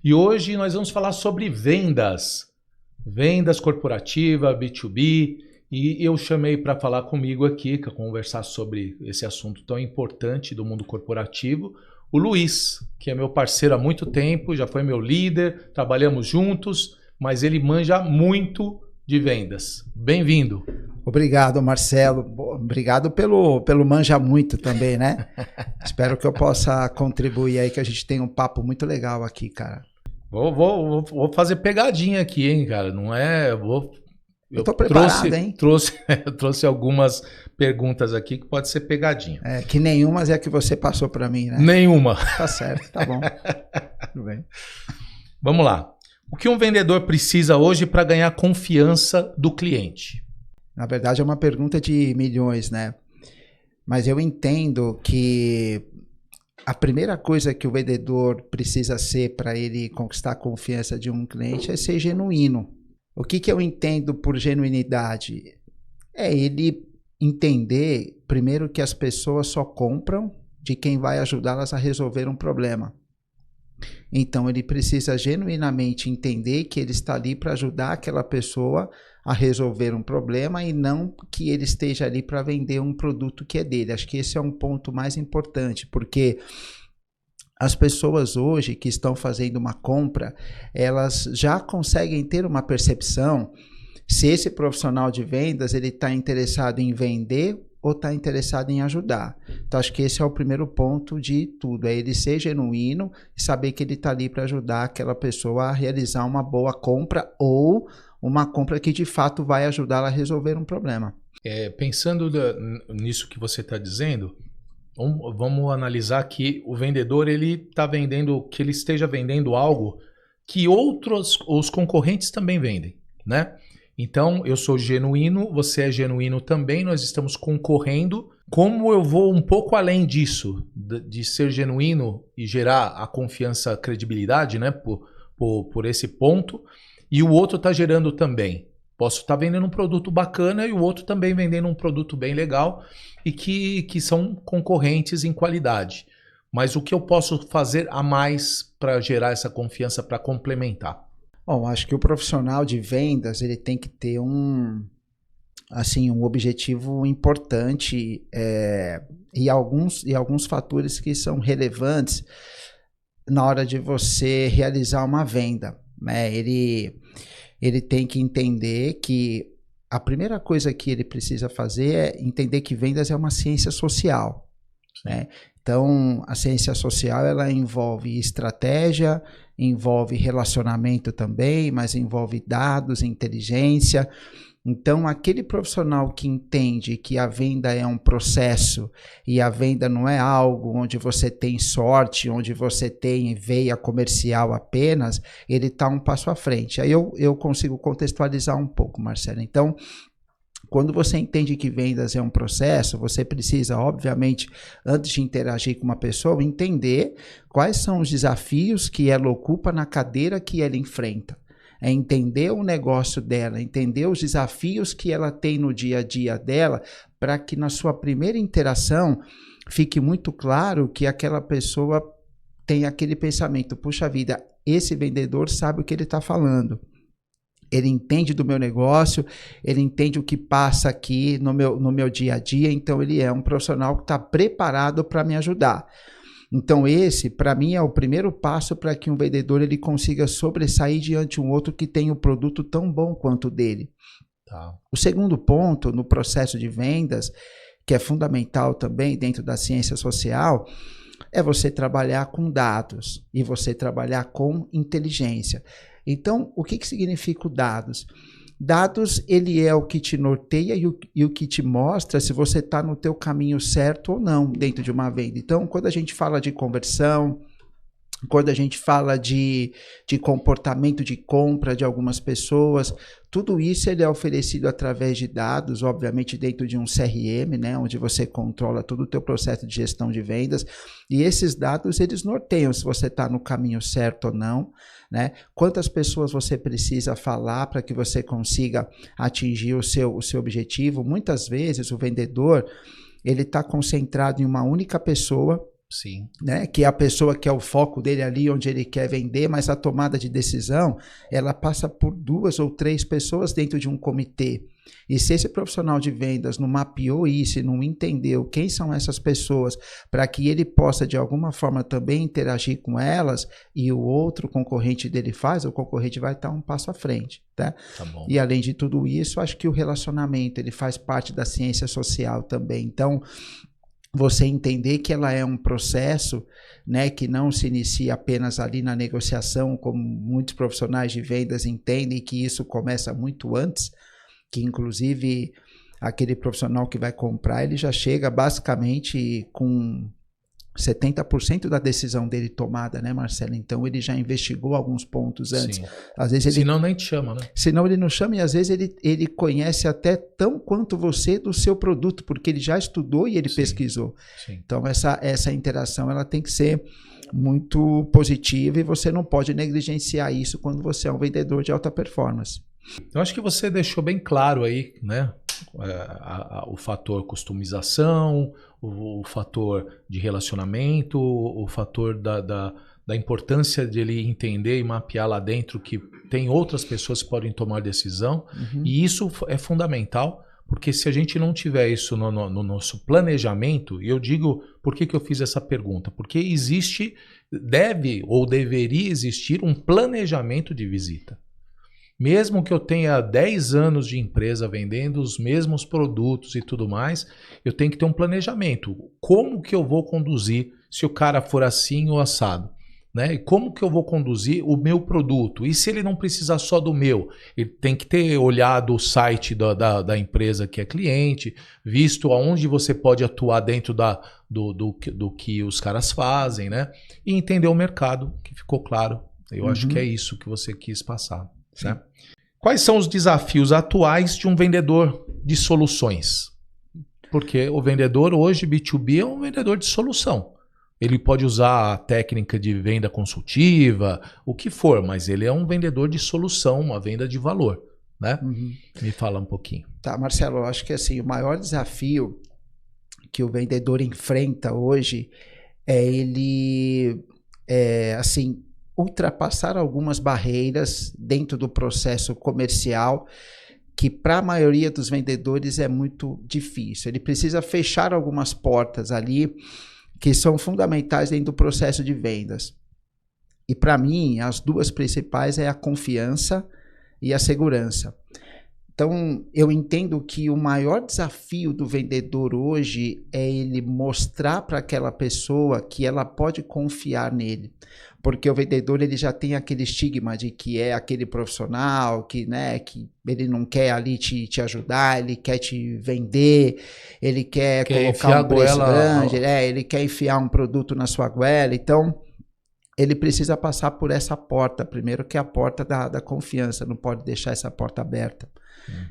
E hoje nós vamos falar sobre vendas. Vendas corporativa, B2B. E eu chamei para falar comigo aqui, para conversar sobre esse assunto tão importante do mundo corporativo, o Luiz, que é meu parceiro há muito tempo, já foi meu líder, trabalhamos juntos, mas ele manja muito de vendas. Bem-vindo. Obrigado, Marcelo. Obrigado pelo manja muito também, né? Espero que eu possa contribuir aí, que a gente tenha um papo muito legal aqui, cara. Vou fazer pegadinha aqui, hein, cara? Não é... Eu tô preparado, hein? Trouxe algumas perguntas aqui que pode ser pegadinha. É, que nenhumas é a que você passou para mim, né? Nenhuma. Tá certo, tá bom. Tudo bem. Vamos lá. O que um vendedor precisa hoje para ganhar confiança do cliente? Na verdade, é uma pergunta de milhões, né? Mas eu entendo que a primeira coisa que o vendedor precisa ser para ele conquistar a confiança de um cliente é ser genuíno. O que eu entendo por genuinidade? É ele entender, primeiro, que as pessoas só compram de quem vai ajudá-las a resolver um problema. Então, ele precisa genuinamente entender que ele está ali para ajudar aquela pessoa a resolver um problema e não que ele esteja ali para vender um produto que é dele. Acho que esse é um ponto mais importante, porque as pessoas hoje que estão fazendo uma compra, elas já conseguem ter uma percepção se esse profissional de vendas ele está interessado em vender ou está interessado em ajudar. Então, acho que esse é o primeiro ponto de tudo, é ele ser genuíno e saber que ele está ali para ajudar aquela pessoa a realizar uma boa compra ou uma compra que de fato vai ajudá-la a resolver um problema. Pensando nisso que você está dizendo, vamos analisar que o vendedor ele está vendendo, que ele esteja vendendo algo que os concorrentes também vendem, né? Então, eu sou genuíno, você é genuíno também, nós estamos concorrendo. Como eu vou um pouco além disso, de ser genuíno e gerar a confiança, a credibilidade, né, por esse ponto, e o outro está gerando também. Posso estar vendendo um produto bacana e o outro também vendendo um produto bem legal e que são concorrentes em qualidade. Mas o que eu posso fazer a mais para gerar essa confiança, para complementar? Bom, acho que o profissional de vendas ele tem que ter um objetivo importante e alguns fatores que são relevantes na hora de você realizar uma venda, né? Ele tem que entender que a primeira coisa que ele precisa fazer é entender que vendas é uma ciência social, né? Então, a ciência social ela envolve estratégia, envolve relacionamento também, mas envolve dados, inteligência. Então, aquele profissional que entende que a venda é um processo e a venda não é algo onde você tem sorte, onde você tem veia comercial apenas, ele está um passo à frente. Aí eu consigo contextualizar um pouco, Marcelo. Então, quando você entende que vendas é um processo, você precisa, obviamente, antes de interagir com uma pessoa, entender quais são os desafios que ela ocupa na cadeira que ela enfrenta. É entender o negócio dela, entender os desafios que ela tem no dia a dia dela, para que na sua primeira interação fique muito claro que aquela pessoa tem aquele pensamento, puxa vida, esse vendedor sabe o que ele está falando. Ele entende do meu negócio, ele entende o que passa aqui no meu dia a dia, então ele é um profissional que está preparado para me ajudar. Então esse, para mim, é o primeiro passo para que um vendedor ele consiga sobressair diante de um outro que tem um produto tão bom quanto o dele. Tá. O segundo ponto no processo de vendas, que é fundamental também dentro da ciência social, é você trabalhar com dados e você trabalhar com inteligência. Então, o que significa o dados? Dados, ele é o que te norteia e o que te mostra se você está no teu caminho certo ou não dentro de uma venda. Então, quando a gente fala de conversão, quando a gente fala de comportamento de compra de algumas pessoas, tudo isso ele é oferecido através de dados, obviamente dentro de um CRM, né, onde você controla todo o teu processo de gestão de vendas, e esses dados eles norteiam se você está no caminho certo ou não, né? Quantas pessoas você precisa falar para que você consiga atingir o seu objetivo. Muitas vezes o vendedor ele está concentrado em uma única pessoa Sim. Né? Que é a pessoa que é o foco dele ali, onde ele quer vender, mas a tomada de decisão, ela passa por 2 ou 3 pessoas dentro de um comitê. E se esse profissional de vendas não mapeou isso e não entendeu quem são essas pessoas, para que ele possa de alguma forma também interagir com elas, e o outro concorrente dele faz, o concorrente vai estar um passo à frente. Tá? Tá bom. E além de tudo isso, acho que o relacionamento ele faz parte da ciência social também. Então, você entender que ela é um processo, né, que não se inicia apenas ali na negociação, como muitos profissionais de vendas entendem, que isso começa muito antes, que inclusive aquele profissional que vai comprar, ele já chega basicamente com 70% da decisão dele tomada, né, Marcelo? Então ele já investigou alguns pontos antes. Sim. Às vezes ele, senão nem te chama, né? Senão ele não chama, e às vezes ele conhece até tão quanto você do seu produto, porque ele já estudou e ele pesquisou. Sim. Então essa interação ela tem que ser muito positiva, e você não pode negligenciar isso quando você é um vendedor de alta performance. Eu acho que você deixou bem claro aí, né? O fator customização, o fator de relacionamento, o fator da importância de ele entender e mapear lá dentro que tem outras pessoas que podem tomar decisão. E isso é fundamental, porque se a gente não tiver isso no nosso planejamento, e eu digo, por que eu fiz essa pergunta? Porque deve ou deveria existir um planejamento de visita. Mesmo que eu tenha 10 anos de empresa vendendo os mesmos produtos e tudo mais, eu tenho que ter um planejamento. Como que eu vou conduzir se o cara for assim ou assado? Né? E como que eu vou conduzir o meu produto? E se ele não precisar só do meu? Ele tem que ter olhado o site da empresa que é cliente, visto aonde você pode atuar dentro do que os caras fazem, né? E entender o mercado, que ficou claro. Eu acho que é isso que você quis passar. Né? Quais são os desafios atuais de um vendedor de soluções? Porque o vendedor hoje, B2B, é um vendedor de solução. Ele pode usar a técnica de venda consultiva, o que for, mas ele é um vendedor de solução, uma venda de valor. Né? Me fala um pouquinho. Tá, Marcelo, eu acho que assim, o maior desafio que o vendedor enfrenta hoje é ele assim, ultrapassar algumas barreiras dentro do processo comercial, que para a maioria dos vendedores é muito difícil. Ele precisa fechar algumas portas ali que são fundamentais dentro do processo de vendas. E para mim, as 2 principais é a confiança e a segurança. Então, eu entendo que o maior desafio do vendedor hoje é ele mostrar para aquela pessoa que ela pode confiar nele. Porque o vendedor ele já tem aquele estigma de que é aquele profissional que, né, que ele não quer ali te ajudar, ele quer te vender, ele quer colocar um preço grande, ele quer enfiar um produto na sua goela. Então, ele precisa passar por essa porta primeiro, que é a porta da confiança, não pode deixar essa porta aberta.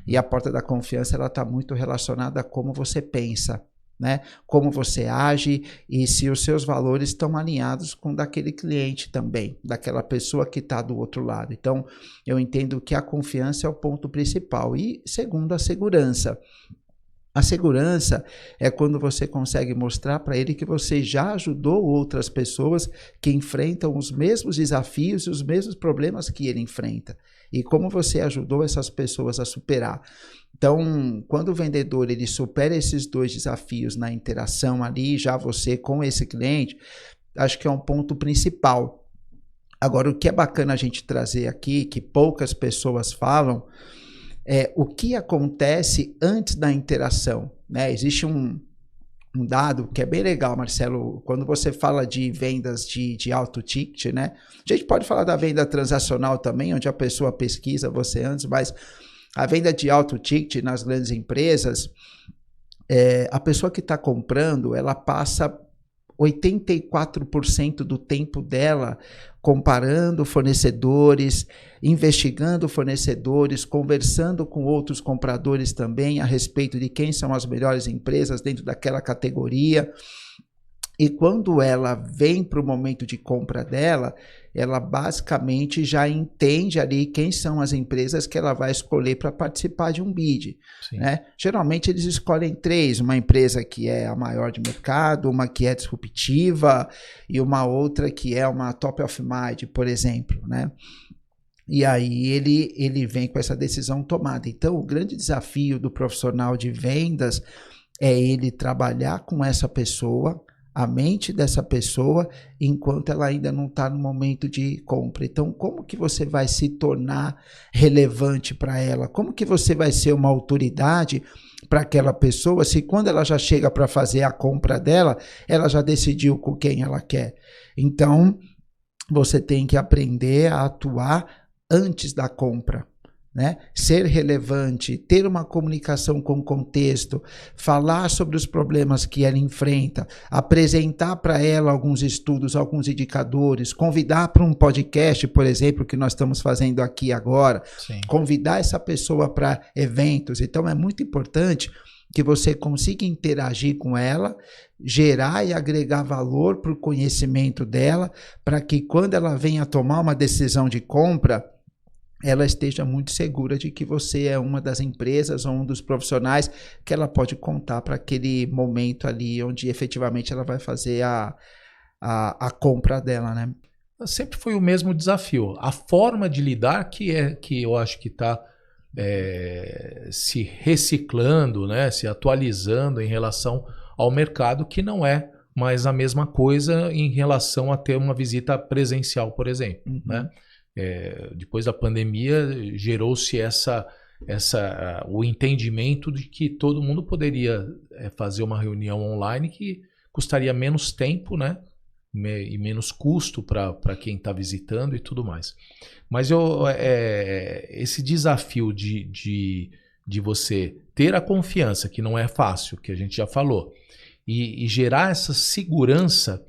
E a porta da confiança ela está muito relacionada a como você pensa, né? Como você age e se os seus valores estão alinhados com daquele cliente também, daquela pessoa que está do outro lado. Então, eu entendo que a confiança é o ponto principal. E segundo, a segurança. A segurança é quando você consegue mostrar para ele que você já ajudou outras pessoas que enfrentam os mesmos desafios e os mesmos problemas que ele enfrenta. E como você ajudou essas pessoas a superar. Então, quando o vendedor ele supera esses 2 desafios na interação ali, já você com esse cliente, acho que é um ponto principal. Agora, o que é bacana a gente trazer aqui, que poucas pessoas falam, é o que acontece antes da interação. Né? Existe um dado que é bem legal, Marcelo, quando você fala de vendas de alto ticket, né? A gente pode falar da venda transacional também, onde a pessoa pesquisa você antes, mas a venda de alto ticket nas grandes empresas, a pessoa que está comprando, ela passa 84% do tempo dela comparando fornecedores, investigando fornecedores, conversando com outros compradores também a respeito de quem são as melhores empresas dentro daquela categoria. E quando ela vem para o momento de compra dela, ela basicamente já entende ali quem são as empresas que ela vai escolher para participar de um bid. Né? Geralmente eles escolhem 3, uma empresa que é a maior de mercado, uma que é disruptiva e uma outra que é uma top of mind, por exemplo. Né? E aí ele vem com essa decisão tomada. Então o grande desafio do profissional de vendas é ele trabalhar com essa pessoa, a mente dessa pessoa, enquanto ela ainda não está no momento de compra. Então, como que você vai se tornar relevante para ela? Como que você vai ser uma autoridade para aquela pessoa, se quando ela já chega para fazer a compra dela, ela já decidiu com quem ela quer? Então, você tem que aprender a atuar antes da compra. Né? Ser relevante, ter uma comunicação com contexto, falar sobre os problemas que ela enfrenta, apresentar para ela alguns estudos, alguns indicadores, convidar para um podcast, por exemplo, que nós estamos fazendo aqui agora, Sim. Convidar essa pessoa para eventos. Então é muito importante que você consiga interagir com ela, gerar e agregar valor para o conhecimento dela, para que quando ela venha tomar uma decisão de compra, ela esteja muito segura de que você é uma das empresas ou um dos profissionais que ela pode contar para aquele momento ali onde efetivamente ela vai fazer a compra dela, né? Sempre foi o mesmo desafio. A forma de lidar que eu acho que está se reciclando, né? Se atualizando em relação ao mercado, que não é mais a mesma coisa em relação a ter uma visita presencial, por exemplo, né? Depois da pandemia, gerou-se o entendimento de que todo mundo poderia fazer uma reunião online que custaria menos tempo, né? E menos custo para quem está visitando e tudo mais. Mas esse desafio de você ter a confiança, que não é fácil, que a gente já falou, e gerar essa segurança.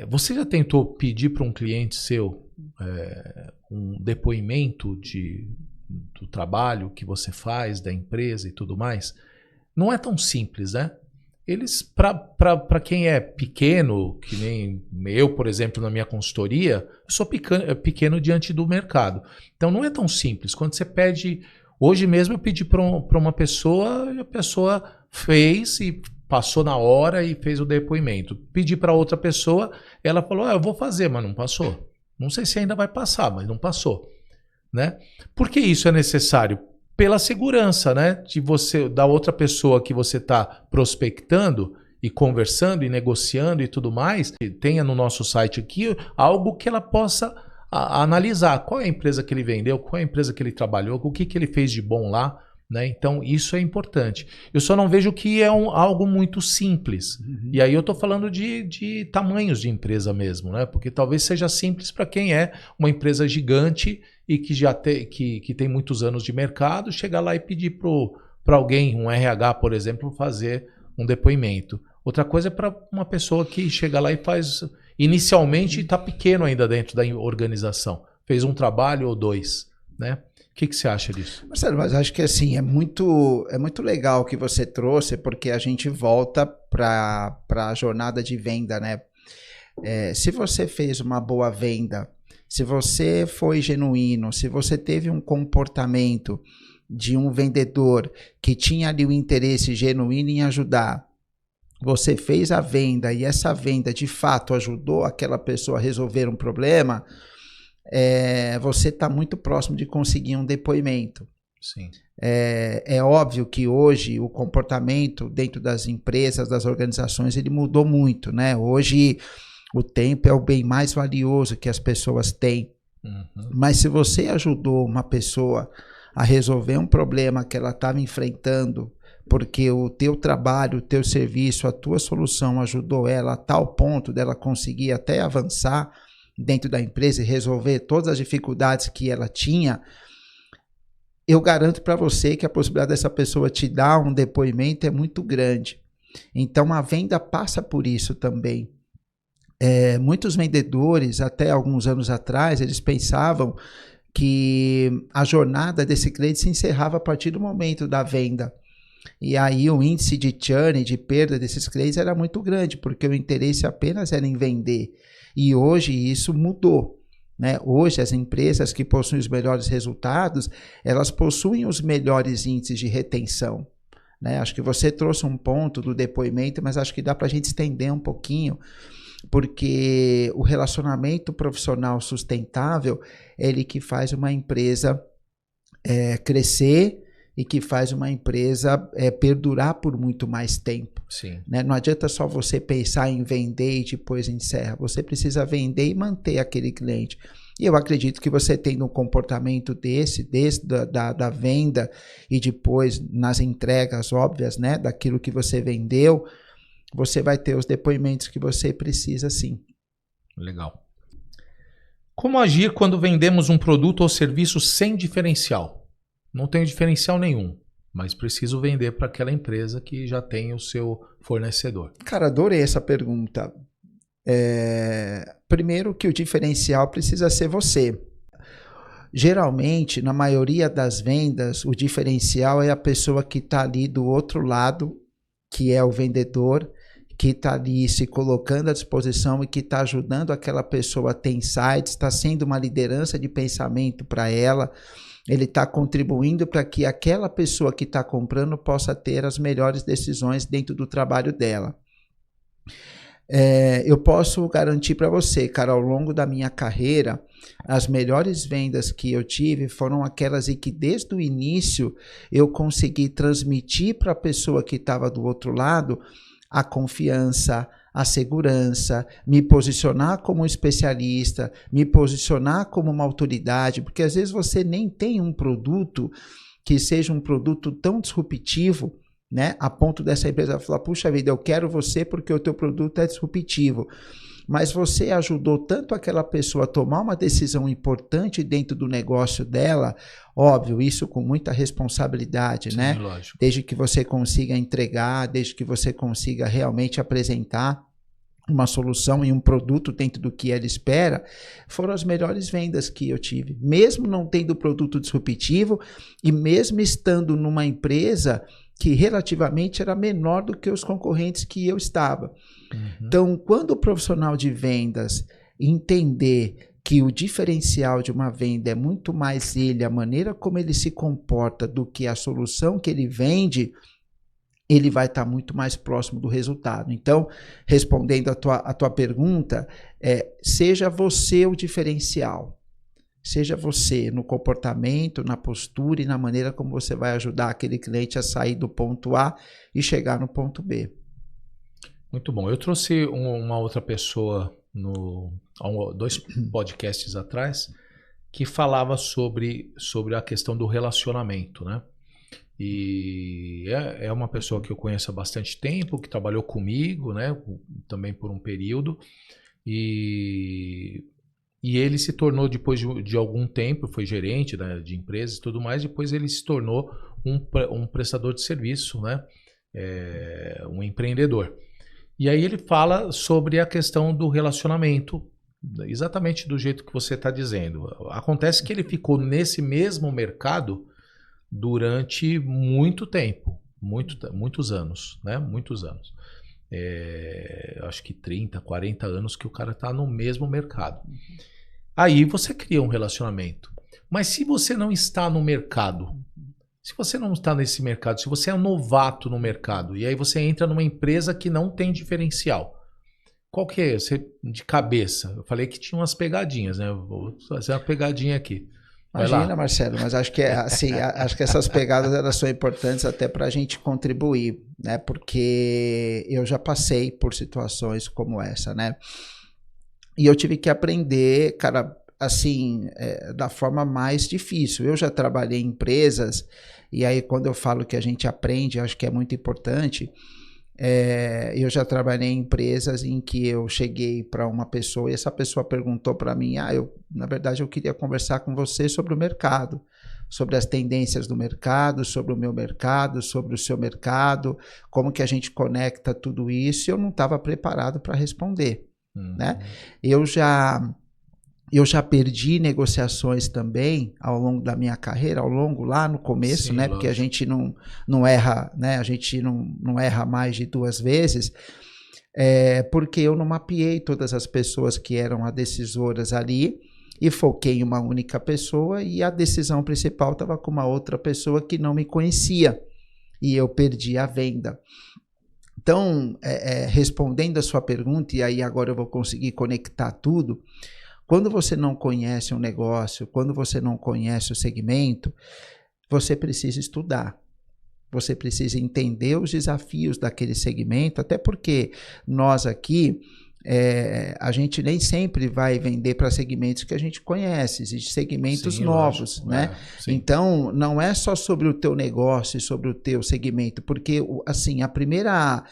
Você já tentou pedir para um cliente seu um depoimento do trabalho que você faz, da empresa e tudo mais? Não é tão simples, né? Eles, para quem é pequeno, que nem eu, por exemplo, na minha consultoria, eu sou pequeno diante do mercado. Então não é tão simples. Quando você pede... Hoje mesmo eu pedi para uma pessoa e a pessoa fez e passou na hora e fez o depoimento. Pedi para outra pessoa, ela falou, eu vou fazer, mas não passou. Não sei se ainda vai passar, mas não passou. Né? Por que isso é necessário? Pela segurança, né? Da outra pessoa que você está prospectando e conversando e negociando e tudo mais, que tenha no nosso site aqui algo que ela possa analisar. Qual é a empresa que ele vendeu, qual é a empresa que ele trabalhou, o que ele fez de bom lá. Né? Então, isso é importante. Eu só não vejo que é algo muito simples. Uhum. E aí eu estou falando de tamanhos de empresa mesmo, né? Porque talvez seja simples para quem é uma empresa gigante e que já que tem muitos anos de mercado, chegar lá e pedir para alguém, um RH, por exemplo, fazer um depoimento. Outra coisa é para uma pessoa que chega lá e faz... Inicialmente está pequeno ainda dentro da organização. Fez um trabalho ou 2, né? O que você acha disso? Marcelo, mas acho que assim, é muito legal o que você trouxe, porque a gente volta para a jornada de venda, né? Se você fez uma boa venda, se você foi genuíno, se você teve um comportamento de um vendedor que tinha ali o interesse genuíno em ajudar, você fez a venda e essa venda de fato ajudou aquela pessoa a resolver um problema, você está muito próximo de conseguir um depoimento. Sim. É óbvio que hoje o comportamento dentro das empresas, das organizações, ele mudou muito, né? Hoje o tempo é o bem mais valioso que as pessoas têm. Uhum. Mas se você ajudou uma pessoa a resolver um problema que ela estava enfrentando, porque o teu trabalho, o teu serviço, a tua solução ajudou ela a tal ponto dela conseguir até avançar dentro da empresa e resolver todas as dificuldades que ela tinha, eu garanto para você que a possibilidade dessa pessoa te dar um depoimento é muito grande. Então a venda passa por isso também. Muitos vendedores, até alguns anos atrás, eles pensavam que a jornada desse cliente se encerrava a partir do momento da venda. E aí o índice de churn, de perda desses clientes era muito grande, porque o interesse apenas era em vender. E hoje isso mudou. Né? Hoje as empresas que possuem os melhores resultados, elas possuem os melhores índices de retenção. Né? Acho que você trouxe um ponto do depoimento, mas acho que dá para a gente estender um pouquinho, porque o relacionamento profissional sustentável é ele que faz uma empresa crescer e que faz uma empresa perdurar por muito mais tempo. Sim. Né? Não adianta só você pensar em vender e depois encerra. Você precisa vender e manter aquele cliente. E eu acredito que você tendo um comportamento desde da venda e depois nas entregas óbvias, né, daquilo que você vendeu, você vai ter os depoimentos que você precisa, sim. Legal. Como agir quando vendemos um produto ou serviço sem diferencial? Não tenho diferencial nenhum, mas preciso vender para aquela empresa que já tem o seu fornecedor. Cara, adorei essa pergunta. Primeiro que o diferencial precisa ser você. Geralmente, na maioria das vendas, o diferencial é a pessoa que está ali do outro lado, que é o vendedor, que está ali se colocando à disposição e que está ajudando aquela pessoa a ter insights, está sendo uma liderança de pensamento para ela. Ele está contribuindo para que aquela pessoa que está comprando possa ter as melhores decisões dentro do trabalho dela. Eu posso garantir para você, cara, ao longo da minha carreira, as melhores vendas que eu tive foram aquelas em que desde o início eu consegui transmitir para a pessoa que estava do outro lado a confiança, a segurança, me posicionar como um especialista, me posicionar como uma autoridade, porque às vezes você nem tem um produto que seja um produto tão disruptivo, né, a ponto dessa empresa falar, puxa vida, eu quero você porque o teu produto é disruptivo. Mas você ajudou tanto aquela pessoa a tomar uma decisão importante dentro do negócio dela, óbvio, isso com muita responsabilidade, sim, né? Lógico. Desde que você consiga entregar, desde que você consiga realmente apresentar uma solução e um produto dentro do que ela espera, foram as melhores vendas que eu tive. Mesmo não tendo produto disruptivo e mesmo estando numa empresa que relativamente era menor do que os concorrentes que eu estava. Uhum. Então, quando o profissional de vendas entender que o diferencial de uma venda é muito mais ele, a maneira como ele se comporta do que a solução que ele vende, ele vai estar muito mais próximo do resultado. Então, respondendo a tua pergunta, seja você o diferencial. Seja você no comportamento, na postura e na maneira como você vai ajudar aquele cliente a sair do ponto A e chegar no ponto B. Muito bom. Eu trouxe uma outra pessoa dois podcasts atrás que falava sobre a questão do relacionamento, né? E é uma pessoa que eu conheço há bastante tempo, que trabalhou comigo, né? Também por um período. E ele se tornou, depois de algum tempo, foi gerente de empresas e tudo mais, depois ele se tornou um prestador de serviço, né? Um empreendedor. E aí ele fala sobre a questão do relacionamento, exatamente do jeito que você está dizendo. Acontece que ele ficou nesse mesmo mercado durante muito tempo, muitos anos, né? Muitos anos. Acho que 30, 40 anos que o cara está no mesmo mercado. Aí você cria um relacionamento. Mas se você não está no mercado, se você não está nesse mercado, se você é um novato no mercado, e aí você entra numa empresa que não tem diferencial, qual que é? Você, de cabeça, eu falei que tinha umas pegadinhas, né? Eu vou fazer uma pegadinha aqui. Imagina, Marcelo, mas acho que assim, acho que essas pegadas elas são importantes até para a gente contribuir, né? Porque eu já passei por situações como essa, né? E eu tive que aprender, cara, assim, da forma mais difícil. Eu já trabalhei em empresas, e aí quando eu falo que a gente aprende, acho que é muito importante. Eu já trabalhei em empresas em que eu cheguei para uma pessoa e essa pessoa perguntou para mim, na verdade eu queria conversar com você sobre o mercado, sobre as tendências do mercado, sobre o meu mercado, sobre o seu mercado, como que a gente conecta tudo isso, e eu não estava preparado para responder. Né? Eu já Eu já perdi negociações também ao longo da minha carreira, lá no começo, Sim, né? Porque a gente não erra, né? A gente não erra mais de 2 vezes, porque eu não mapeei todas as pessoas que eram as decisoras ali e foquei em uma única pessoa e a decisão principal estava com uma outra pessoa que não me conhecia e eu perdi a venda. Então, respondendo a sua pergunta, e aí agora eu vou conseguir conectar tudo. Quando você não conhece um negócio, quando você não conhece o segmento, você precisa estudar. Você precisa entender os desafios daquele segmento, até porque nós aqui, a gente nem sempre vai vender para segmentos que a gente conhece, existem segmentos novos, né? Então, não é só sobre o teu negócio e sobre o teu segmento, porque, assim, a primeira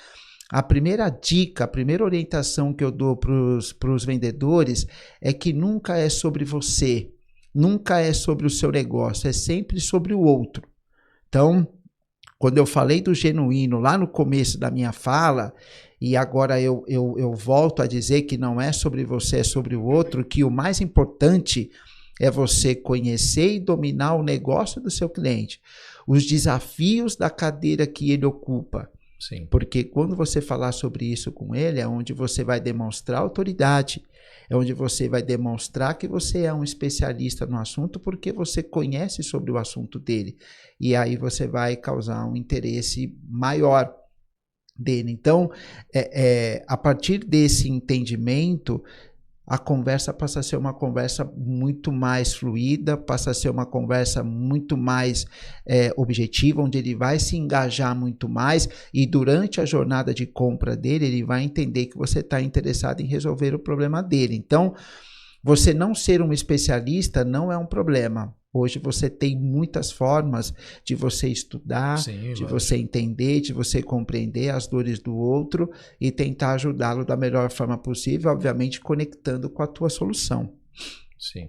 dica, a primeira orientação que eu dou para os vendedores é que nunca é sobre você, nunca é sobre o seu negócio, é sempre sobre o outro. Então, quando eu falei do genuíno lá no começo da minha fala, e agora eu volto a dizer que não é sobre você, é sobre o outro, que o mais importante é você conhecer e dominar o negócio do seu cliente, os desafios da cadeira que ele ocupa. Sim. Porque quando você falar sobre isso com ele, é onde você vai demonstrar autoridade, é onde você vai demonstrar que você é um especialista no assunto porque você conhece sobre o assunto dele. E aí você vai causar um interesse maior dele. Então, a partir desse entendimento, a conversa passa a ser uma conversa muito mais fluida, passa a ser uma conversa muito mais objetiva, onde ele vai se engajar muito mais e durante a jornada de compra dele, ele vai entender que você está interessado em resolver o problema dele. Então, você não ser um especialista não é um problema. Hoje você tem muitas formas de você estudar, de você entender, de você compreender as dores do outro e tentar ajudá-lo da melhor forma possível, obviamente conectando com a tua solução. Sim.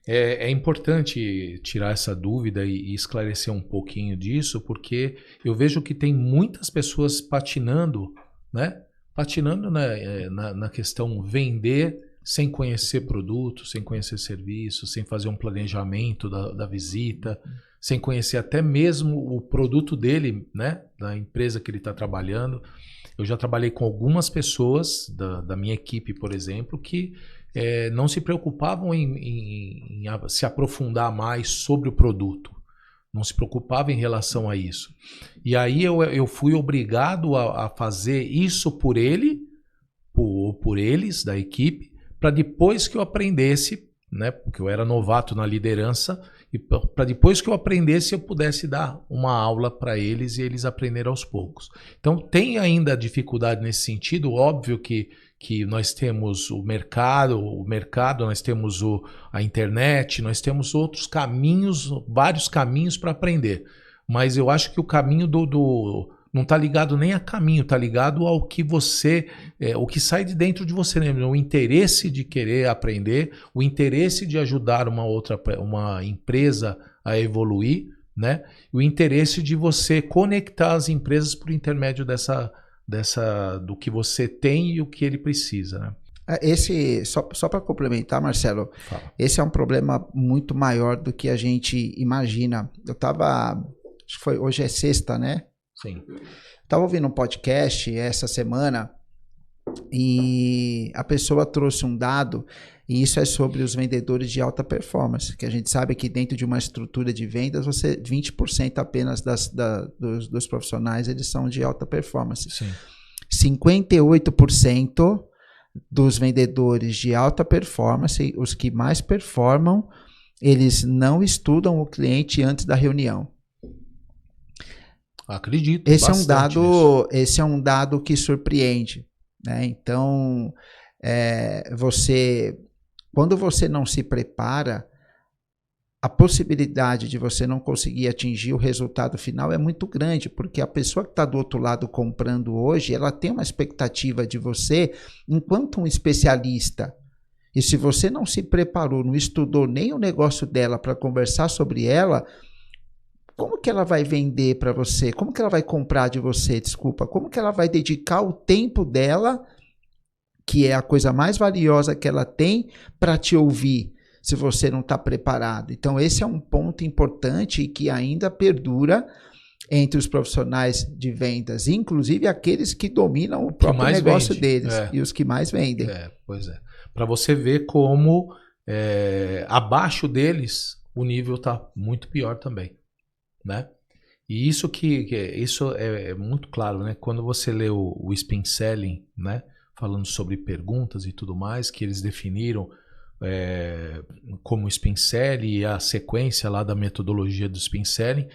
É importante tirar essa dúvida e esclarecer um pouquinho disso, porque eu vejo que tem muitas pessoas patinando, né? Patinando na questão vender sem conhecer produto, sem conhecer serviço, sem fazer um planejamento da visita, sem conhecer até mesmo o produto dele, né, da empresa que ele está trabalhando. Eu já trabalhei com algumas pessoas da minha equipe, por exemplo, que não se preocupavam em se aprofundar mais sobre o produto, não se preocupavam em relação a isso. E aí eu fui obrigado a fazer isso por ele, por eles da equipe, para depois que eu aprendesse, né, porque eu era novato na liderança, e para depois que eu aprendesse eu pudesse dar uma aula para eles e eles aprenderam aos poucos. Então tem ainda dificuldade nesse sentido, óbvio que nós temos o mercado, nós temos a internet, nós temos outros caminhos, vários caminhos para aprender, mas eu acho que o caminho não está ligado nem a caminho, está ligado ao que você, o que sai de dentro de você, né? O interesse de querer aprender, o interesse de ajudar uma empresa a evoluir, né? O interesse de você conectar as empresas por intermédio do que você tem e o que ele precisa, né? Só para complementar, Marcelo, Fala. Esse é um problema muito maior do que a gente imagina. Acho que hoje é sexta, né? Sim. Estava ouvindo um podcast essa semana e a pessoa trouxe um dado, e isso é sobre os vendedores de alta performance, que a gente sabe que dentro de uma estrutura de vendas, 20% apenas dos profissionais eles são de alta performance. Sim. 58% dos vendedores de alta performance, os que mais performam, eles não estudam o cliente antes da reunião. Acredito. Esse é um dado que surpreende, né? Então, quando você não se prepara, a possibilidade de você não conseguir atingir o resultado final é muito grande, porque a pessoa que está do outro lado comprando hoje, ela tem uma expectativa de você enquanto um especialista. E se você não se preparou, não estudou nem o negócio dela para conversar sobre ela, como que ela vai vender para você? Como que ela vai comprar de você? Desculpa. Como que ela vai dedicar o tempo dela, que é a coisa mais valiosa que ela tem para te ouvir, se você não está preparado. Então, esse é um ponto importante e que ainda perdura entre os profissionais de vendas, inclusive aqueles que dominam o próprio negócio deles e os que mais vendem. Pois é. Para você ver como abaixo deles o nível está muito pior também, né? E isso isso é muito claro, né? Quando você lê o Spin Selling, né? Falando sobre perguntas e tudo mais, que eles definiram como Spin Selling e a sequência lá da metodologia do Spin Selling,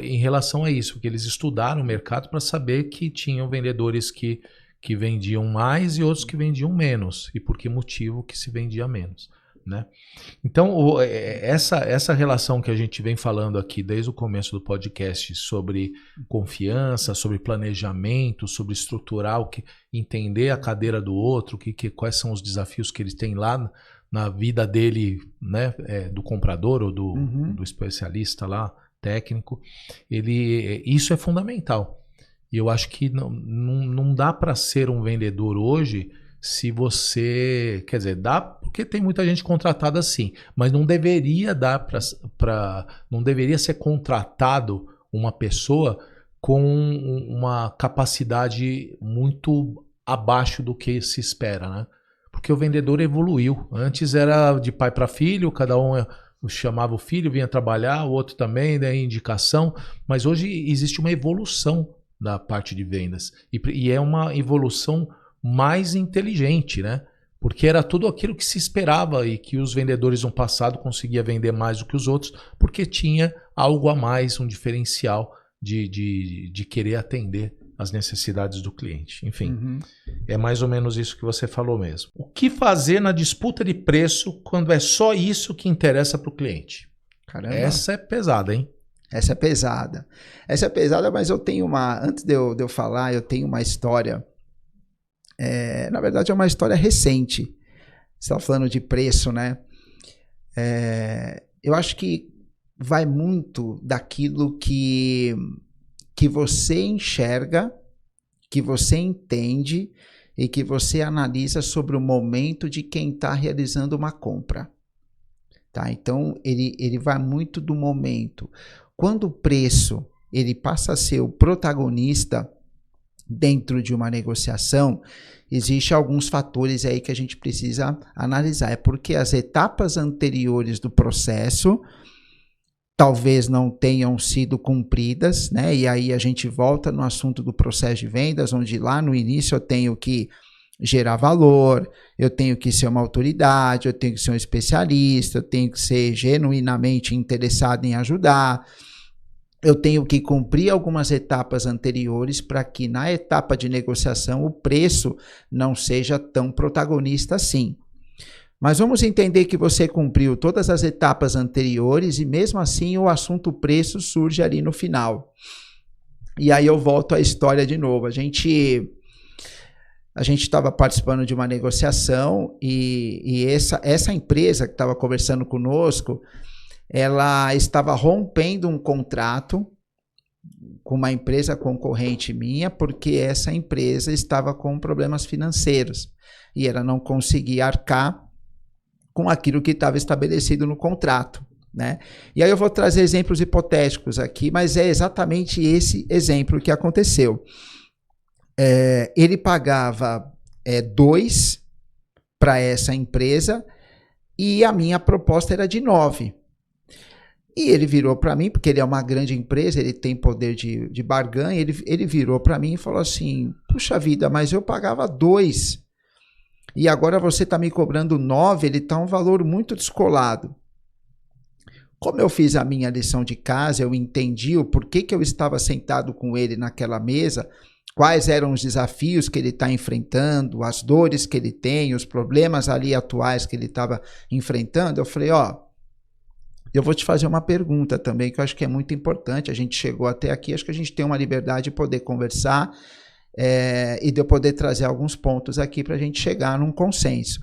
em relação a isso, porque eles estudaram o mercado para saber que tinham vendedores que vendiam mais e outros que vendiam menos, e por que motivo que se vendia menos, né? Então, essa relação que a gente vem falando aqui desde o começo do podcast sobre confiança, sobre planejamento, sobre estruturar, entender a cadeira do outro, quais são os desafios que ele tem lá na vida dele, né, do comprador ou do especialista lá, técnico, isso é fundamental. E eu acho que não dá para ser um vendedor hoje se você... Quer dizer, dá porque tem muita gente contratada assim, mas não deveria dar não deveria ser contratado uma pessoa com uma capacidade muito abaixo do que se espera, né? Porque o vendedor evoluiu. Antes era de pai para filho, cada um chamava o filho, vinha trabalhar, o outro também, daí indicação, mas hoje existe uma evolução da parte de vendas e é uma evolução mais inteligente, né? Porque era tudo aquilo que se esperava e que os vendedores no passado conseguiam vender mais do que os outros, porque tinha algo a mais, um diferencial de querer atender as necessidades do cliente. Enfim, é mais ou menos isso que você falou mesmo. O que fazer na disputa de preço quando é só isso que interessa para o cliente? Caramba. Essa é pesada, hein? Essa é pesada. Essa é pesada, mas eu tenho antes de eu falar, eu tenho uma história. Na verdade, é uma história recente. Você está falando de preço, né? Eu acho que vai muito daquilo que você enxerga, que você entende e que você analisa sobre o momento de quem está realizando uma compra. Tá? Então, ele vai muito do momento. Quando o preço ele passa a ser o protagonista dentro de uma negociação, existem alguns fatores aí que a gente precisa analisar. É porque as etapas anteriores do processo talvez não tenham sido cumpridas, né? E aí a gente volta no assunto do processo de vendas, onde lá no início eu tenho que gerar valor, eu tenho que ser uma autoridade, eu tenho que ser um especialista, eu tenho que ser genuinamente interessado em ajudar, eu tenho que cumprir algumas etapas anteriores para que na etapa de negociação o preço não seja tão protagonista assim. Mas vamos entender que você cumpriu todas as etapas anteriores e mesmo assim o assunto preço surge ali no final. E aí eu volto à história de novo. A gente estava participando de uma negociação e essa empresa que estava conversando conosco, ela estava rompendo um contrato com uma empresa concorrente minha, porque essa empresa estava com problemas financeiros e ela não conseguia arcar com aquilo que estava estabelecido no contrato, né? E aí eu vou trazer exemplos hipotéticos aqui, mas é exatamente esse exemplo que aconteceu. Ele pagava 2 para essa empresa e a minha proposta era de 9. E ele virou para mim, porque ele é uma grande empresa, ele tem poder de barganha, ele virou para mim e falou assim, puxa vida, mas eu pagava 2 e agora você está me cobrando 9, ele está um valor muito descolado. Como eu fiz a minha lição de casa, eu entendi o porquê que eu estava sentado com ele naquela mesa, quais eram os desafios que ele está enfrentando, as dores que ele tem, os problemas ali atuais que ele estava enfrentando, eu falei, eu vou te fazer uma pergunta também, que eu acho que é muito importante. A gente chegou até aqui, acho que a gente tem uma liberdade de poder conversar e de eu poder trazer alguns pontos aqui para a gente chegar num consenso.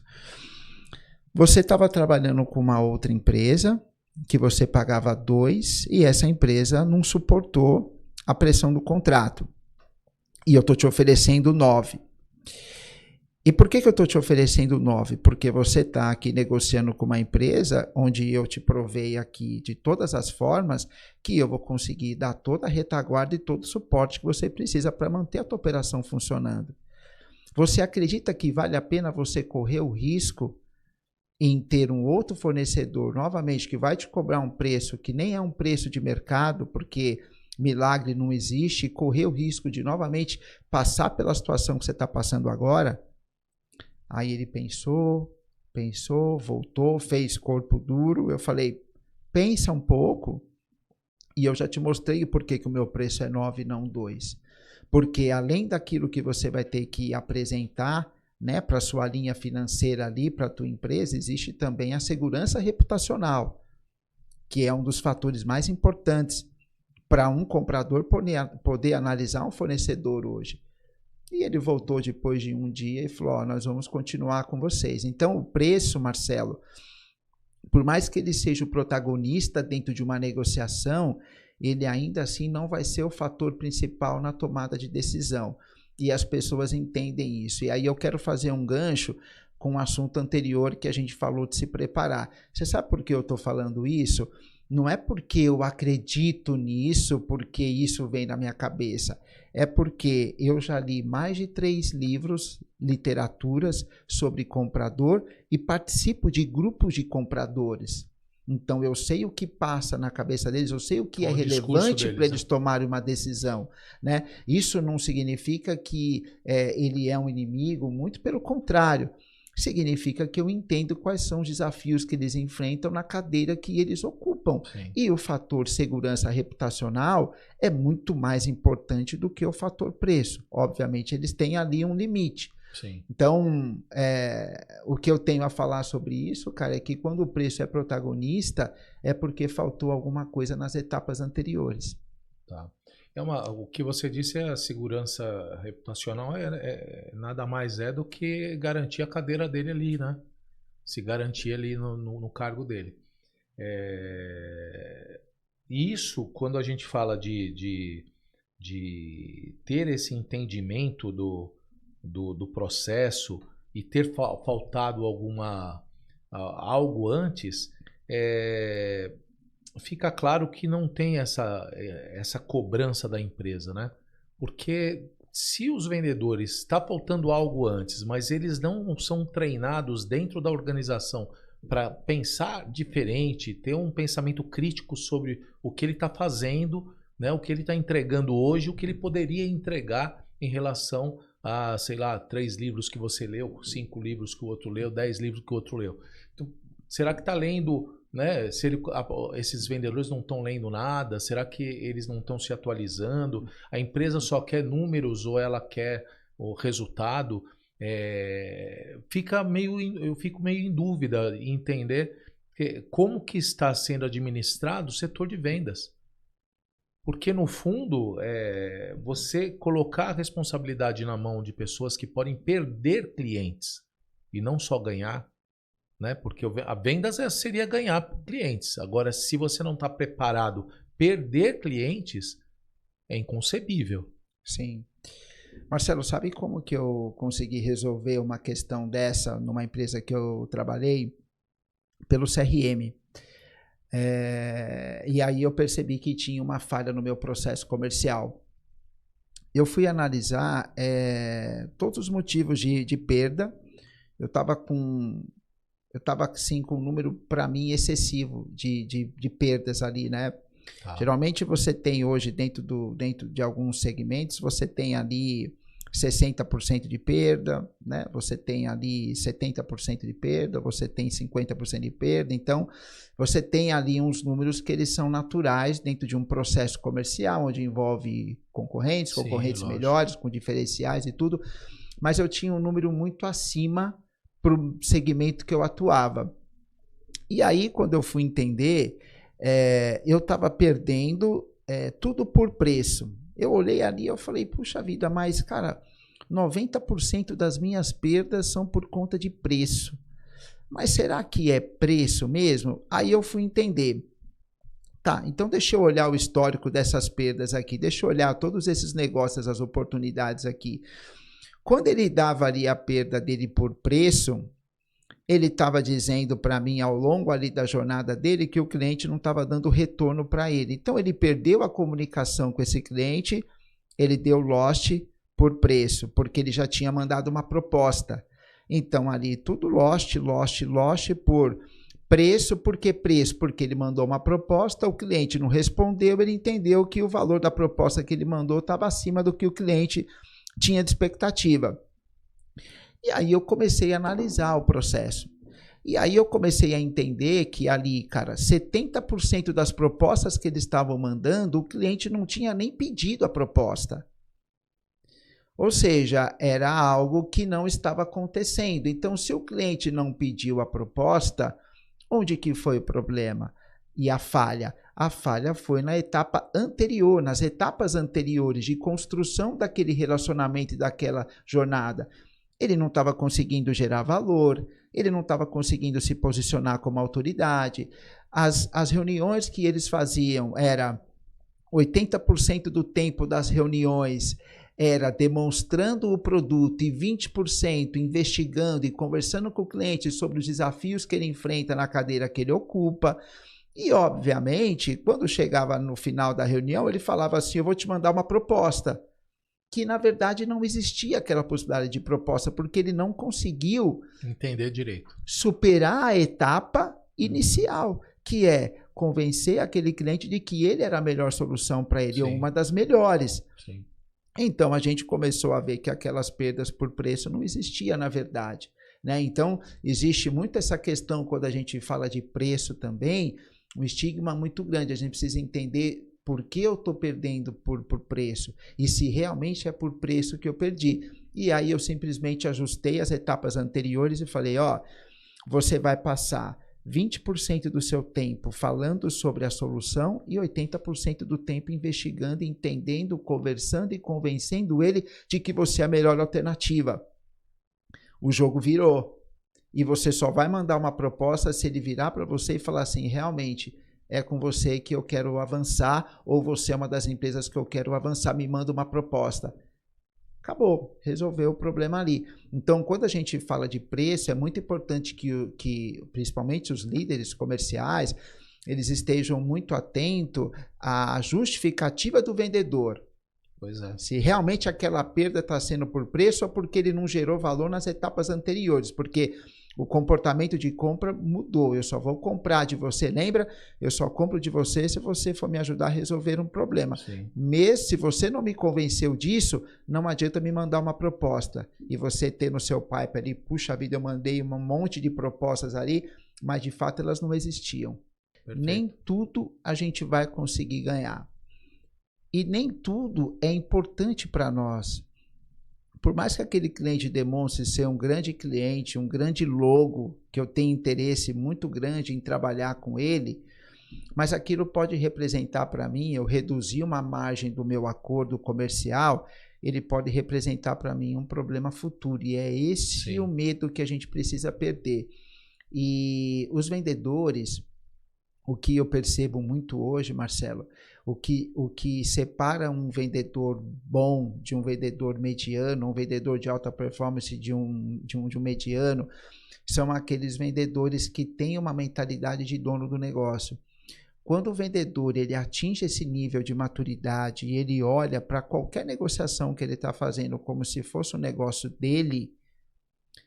Você estava trabalhando com uma outra empresa, que você pagava 2, e essa empresa não suportou a pressão do contrato. E eu estou te oferecendo 9. E por que eu estou te oferecendo 9? Porque você está aqui negociando com uma empresa onde eu te provei aqui de todas as formas que eu vou conseguir dar toda a retaguarda e todo o suporte que você precisa para manter a tua operação funcionando. Você acredita que vale a pena você correr o risco em ter um outro fornecedor, novamente, que vai te cobrar um preço que nem é um preço de mercado, porque milagre não existe, e correr o risco de novamente passar pela situação que você está passando agora? Aí ele pensou, voltou, fez corpo duro. Eu falei, pensa um pouco, e eu já te mostrei o porquê que o meu preço é 9 e não 2. Porque além daquilo que você vai ter que apresentar, né, para a sua linha financeira ali, para a tua empresa, existe também a segurança reputacional, que é um dos fatores mais importantes para um comprador poder analisar um fornecedor hoje. E ele voltou depois de um dia e falou, nós vamos continuar com vocês. Então, o preço, Marcelo, por mais que ele seja o protagonista dentro de uma negociação, ele ainda assim não vai ser o fator principal na tomada de decisão. E as pessoas entendem isso. E aí eu quero fazer um gancho com o assunto anterior que a gente falou de se preparar. Você sabe por que eu estou falando isso? Não é porque eu acredito nisso, porque isso vem na minha cabeça. É porque eu já li mais de 3 livros, literaturas sobre comprador e participo de grupos de compradores. Então, eu sei o que passa na cabeça deles, eu sei o que é relevante para eles tomarem uma decisão, né? Isso não significa que ele é um inimigo, muito pelo contrário. Significa que eu entendo quais são os desafios que eles enfrentam na cadeira que eles ocupam. Sim. E o fator segurança reputacional é muito mais importante do que o fator preço. Obviamente, eles têm ali um limite. Sim. Então, o que eu tenho a falar sobre isso, cara, é que quando o preço é protagonista, é porque faltou alguma coisa nas etapas anteriores. Tá. O que você disse é a segurança reputacional, nada mais do que garantir a cadeira dele ali, né? Se garantir ali no cargo dele. E isso, quando a gente fala de ter esse entendimento do processo e ter faltado algo antes, fica claro que não tem essa cobrança da empresa, né? Porque se os vendedores está faltando algo antes, mas eles não são treinados dentro da organização para pensar diferente, ter um pensamento crítico sobre o que ele está fazendo, né? O que ele está entregando hoje, o que ele poderia entregar em relação a, sei lá, 3 livros que você leu, 5 livros que o outro leu, 10 livros que o outro leu. Então, será que está lendo, né? Esses vendedores não estão lendo nada? Será que eles não estão se atualizando? A empresa só quer números ou ela quer o resultado? Eu fico meio em dúvida em entender como que está sendo administrado o setor de vendas. Porque, no fundo, você colocar a responsabilidade na mão de pessoas que podem perder clientes e não só ganhar, né? Porque a vendas seria ganhar clientes. Agora, se você não está preparado, perder clientes é inconcebível. Sim. Marcelo, sabe como que eu consegui resolver uma questão dessa numa empresa que eu trabalhei? Pelo CRM. E aí eu percebi que tinha uma falha no meu processo comercial. Eu fui analisar todos os motivos de perda. Eu estava assim, com um número, para mim, excessivo de perdas ali, né? Ah. Geralmente você tem hoje, dentro de alguns segmentos, você tem ali 60% de perda, né? Você tem ali 70% de perda, você tem 50% de perda. Então, você tem ali uns números que eles são naturais dentro de um processo comercial, onde envolve concorrentes melhores, com diferenciais e tudo. Mas eu tinha um número muito acima para o segmento que eu atuava. E aí, quando eu fui entender, eu estava perdendo tudo por preço. Eu olhei ali e falei, puxa vida, mas, cara, 90% das minhas perdas são por conta de preço. Mas será que é preço mesmo? Aí eu fui entender. Tá, então deixa eu olhar o histórico dessas perdas aqui, deixa eu olhar todos esses negócios, as oportunidades aqui. Quando ele dava ali a perda dele por preço, ele estava dizendo para mim ao longo ali da jornada dele que o cliente não estava dando retorno para ele. Então ele perdeu a comunicação com esse cliente, ele deu lost por preço, porque ele já tinha mandado uma proposta. Então ali tudo lost por preço. Por que preço? Porque ele mandou uma proposta, o cliente não respondeu, ele entendeu que o valor da proposta que ele mandou estava acima do que o cliente tinha de expectativa. E aí eu comecei a analisar o processo. E aí eu comecei a entender que ali, cara, 70% das propostas que eles estavam mandando, o cliente não tinha nem pedido a proposta. Ou seja, era algo que não estava acontecendo. Então, se o cliente não pediu a proposta, onde que foi o problema? E a falha? A falha foi na etapa anterior, nas etapas anteriores de construção daquele relacionamento e daquela jornada. Ele não estava conseguindo gerar valor, ele não estava conseguindo se posicionar como autoridade. As reuniões que eles faziam era 80% do tempo das reuniões era demonstrando o produto e 20% investigando e conversando com o cliente sobre os desafios que ele enfrenta na cadeira que ele ocupa. E, obviamente, quando chegava no final da reunião, ele falava assim, eu vou te mandar uma proposta. Que, na verdade, não existia aquela possibilidade de proposta, porque ele não conseguiu entender direito, superar a etapa inicial, que é convencer aquele cliente de que ele era a melhor solução para ele, ou uma das melhores. Sim. Então, a gente começou a ver que aquelas perdas por preço não existia, na verdade. Né? Então, existe muito essa questão, quando a gente fala de preço também, um estigma muito grande. A gente precisa entender por que eu estou perdendo por preço e se realmente é por preço que eu perdi. E aí eu simplesmente ajustei as etapas anteriores e falei, ó, você vai passar 20% do seu tempo falando sobre a solução e 80% do tempo investigando, entendendo, conversando e convencendo ele de que você é a melhor alternativa. O jogo virou. E você só vai mandar uma proposta se ele virar para você e falar assim, realmente, é com você que eu quero avançar, ou você é uma das empresas que eu quero avançar, me manda uma proposta. Acabou, resolveu o problema ali. Então, quando a gente fala de preço, é muito importante que principalmente os líderes comerciais, eles estejam muito atentos à justificativa do vendedor. Pois é. Se realmente aquela perda está sendo por preço ou porque ele não gerou valor nas etapas anteriores, porque o comportamento de compra mudou. Eu só vou comprar de você, lembra? Eu só compro de você se você for me ajudar a resolver um problema. Sim. Mesmo se você não me convenceu disso, não adianta me mandar uma proposta. E você ter no seu pipe ali, puxa vida, eu mandei um monte de propostas ali, mas de fato elas não existiam. Perfeito. Nem tudo a gente vai conseguir ganhar. E nem tudo é importante para nós. Por mais que aquele cliente demonstre ser um grande cliente, um grande logo, que eu tenho interesse muito grande em trabalhar com ele, mas aquilo pode representar para mim, eu reduzir uma margem do meu acordo comercial, ele pode representar para mim um problema futuro. E é esse o medo que a gente precisa perder. E os vendedores, o que eu percebo muito hoje, Marcelo, o que separa um vendedor bom de um vendedor mediano, um vendedor de alta performance de um mediano, são aqueles vendedores que têm uma mentalidade de dono do negócio. Quando o vendedor ele atinge esse nível de maturidade e ele olha para qualquer negociação que ele está fazendo como se fosse um negócio dele,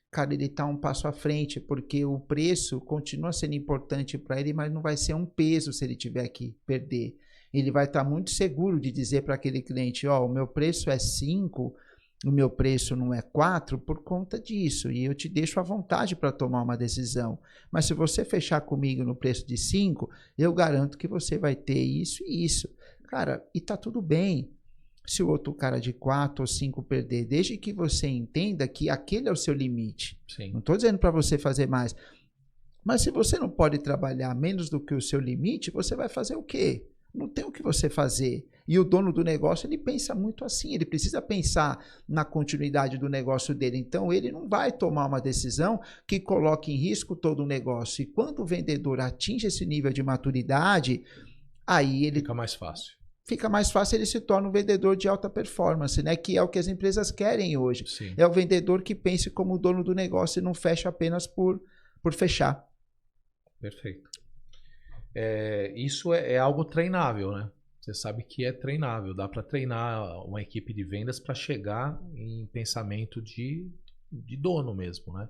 cara, ele está um passo à frente, porque o preço continua sendo importante para ele, mas não vai ser um peso se ele tiver que perder. Ele vai estar muito seguro de dizer para aquele cliente, ó, o meu preço é 5, o meu preço não é 4 por conta disso, e eu te deixo à vontade para tomar uma decisão. Mas se você fechar comigo no preço de 5, eu garanto que você vai ter isso e isso. Cara, e tá tudo bem. Se o outro cara de 4 ou 5 perder, desde que você entenda que aquele é o seu limite. Sim. Não estou dizendo para você fazer mais. Mas se você não pode trabalhar menos do que o seu limite, você vai fazer o quê? Não tem o que você fazer. E o dono do negócio, ele pensa muito assim, ele precisa pensar na continuidade do negócio dele. Então, ele não vai tomar uma decisão que coloque em risco todo o negócio. E quando o vendedor atinge esse nível de maturidade, aí ele fica mais fácil. fica mais fácil, ele se torna um vendedor de alta performance, né? Que é o que as empresas querem hoje. Sim. É o vendedor que pense como dono do negócio e não fecha apenas por fechar. Perfeito. Isso é algo treinável, né? Você sabe que é treinável. Dá para treinar uma equipe de vendas para chegar em pensamento de dono mesmo, né?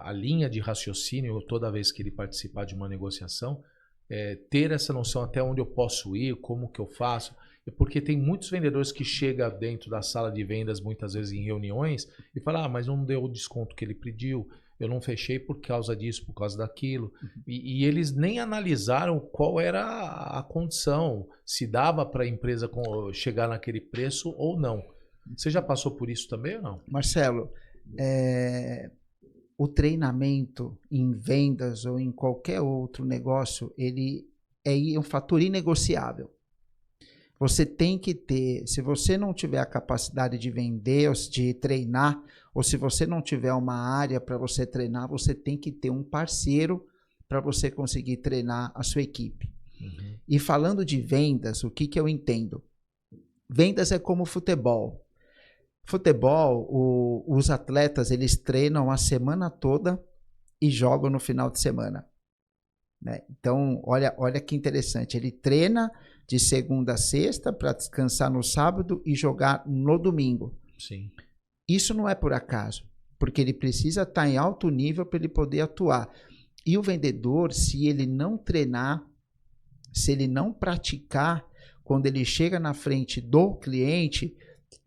A linha de raciocínio, toda vez que ele participar de uma negociação, ter essa noção até onde eu posso ir, como que eu faço. Porque tem muitos vendedores que chegam dentro da sala de vendas, muitas vezes em reuniões, e falam, mas não deu o desconto que ele pediu, eu não fechei por causa disso, por causa daquilo. E eles nem analisaram qual era a condição, se dava para a empresa chegar naquele preço ou não. Você já passou por isso também ou não? Marcelo, o treinamento em vendas ou em qualquer outro negócio, ele é um fator inegociável. Você tem que ter, se você não tiver a capacidade de vender, ou de treinar, ou se você não tiver uma área para você treinar, você tem que ter um parceiro para você conseguir treinar a sua equipe. Uhum. E falando de vendas, o que eu entendo? Vendas é como futebol. Futebol, os atletas, eles treinam a semana toda e jogam no final de semana. Né? Então, olha que interessante. Ele treina de segunda a sexta para descansar no sábado e jogar no domingo. Sim. Isso não é por acaso, porque ele precisa estar em alto nível para ele poder atuar. E o vendedor, se ele não treinar, se ele não praticar, quando ele chega na frente do cliente,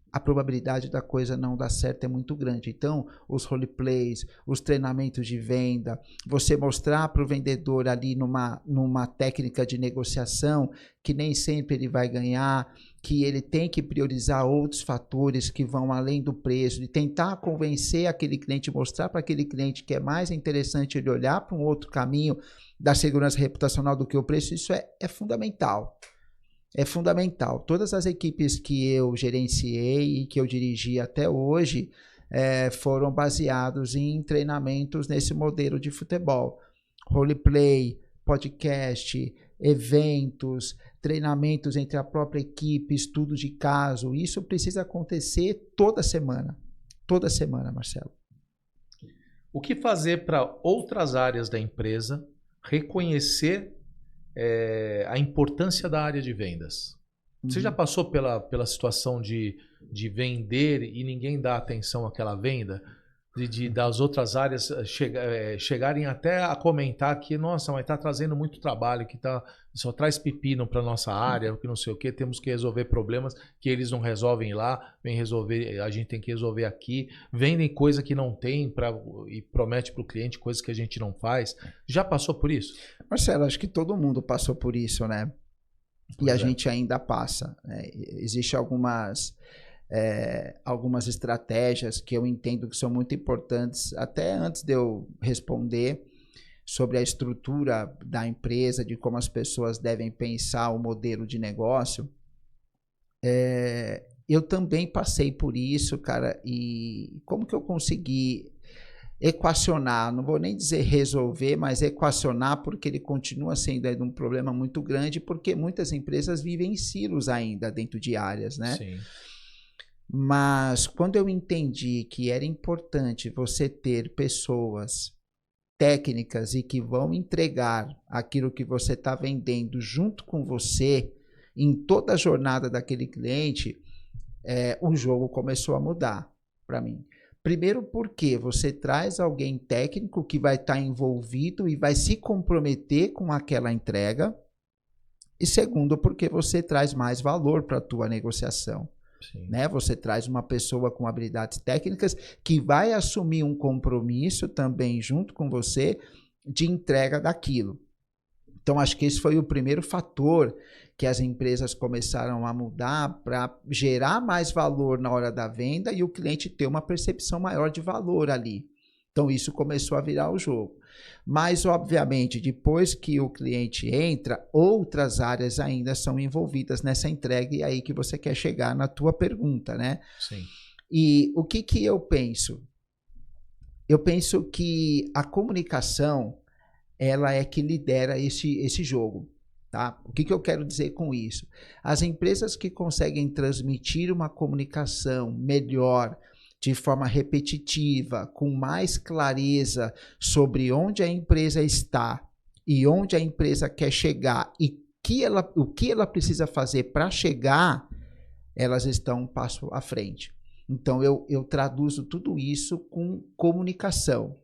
a probabilidade da coisa não dar certo é muito grande. Então, os roleplays, os treinamentos de venda, você mostrar para o vendedor ali numa técnica de negociação que nem sempre ele vai ganhar, que ele tem que priorizar outros fatores que vão além do preço, de tentar convencer aquele cliente, mostrar para aquele cliente que é mais interessante ele olhar para um outro caminho da segurança reputacional do que o preço, isso é fundamental. É fundamental. Todas as equipes que eu gerenciei e que eu dirigi até hoje foram baseados em treinamentos nesse modelo de futebol. Roleplay, podcast, eventos, treinamentos entre a própria equipe, estudos de caso. Isso precisa acontecer toda semana. Toda semana, Marcelo. O que fazer para outras áreas da empresa reconhecer a importância da área de vendas? Você já passou pela situação de vender e ninguém dá atenção àquela venda? Das outras áreas chegarem até a comentar que, nossa, mas está trazendo muito trabalho, que só traz pepino para nossa área, que não sei o que, temos que resolver problemas que eles não resolvem lá, vem resolver, a gente tem que resolver aqui, vendem coisa que não tem e promete para o cliente coisas que a gente não faz. Já passou por isso? Marcelo, acho que todo mundo passou por isso, né? E a gente ainda passa. Né? Existem algumas estratégias que eu entendo que são muito importantes, até antes de eu responder sobre a estrutura da empresa, de como as pessoas devem pensar o modelo de negócio. Eu também passei por isso, cara, e como que eu consegui equacionar, não vou nem dizer resolver, mas equacionar, porque ele continua sendo um problema muito grande, porque muitas empresas vivem em silos ainda dentro de áreas, né? Sim. Mas quando eu entendi que era importante você ter pessoas técnicas e que vão entregar aquilo que você está vendendo junto com você em toda a jornada daquele cliente, o jogo começou a mudar para mim. Primeiro porque você traz alguém técnico que vai estar envolvido e vai se comprometer com aquela entrega. E segundo, porque você traz mais valor para a tua negociação. Né? Você traz uma pessoa com habilidades técnicas que vai assumir um compromisso também junto com você de entrega daquilo. Então, acho que esse foi o primeiro fator que as empresas começaram a mudar para gerar mais valor na hora da venda e o cliente ter uma percepção maior de valor ali. Então, isso começou a virar o jogo. Mas, obviamente, depois que o cliente entra, outras áreas ainda são envolvidas nessa entrega e é aí que você quer chegar na tua pergunta, né? Sim. E o que eu penso? Eu penso que a comunicação, ela é que lidera esse jogo. Tá? O que eu quero dizer com isso? As empresas que conseguem transmitir uma comunicação melhor, de forma repetitiva, com mais clareza sobre onde a empresa está e onde a empresa quer chegar e o que ela precisa fazer para chegar, elas estão um passo à frente. Então, eu traduzo tudo isso com comunicação.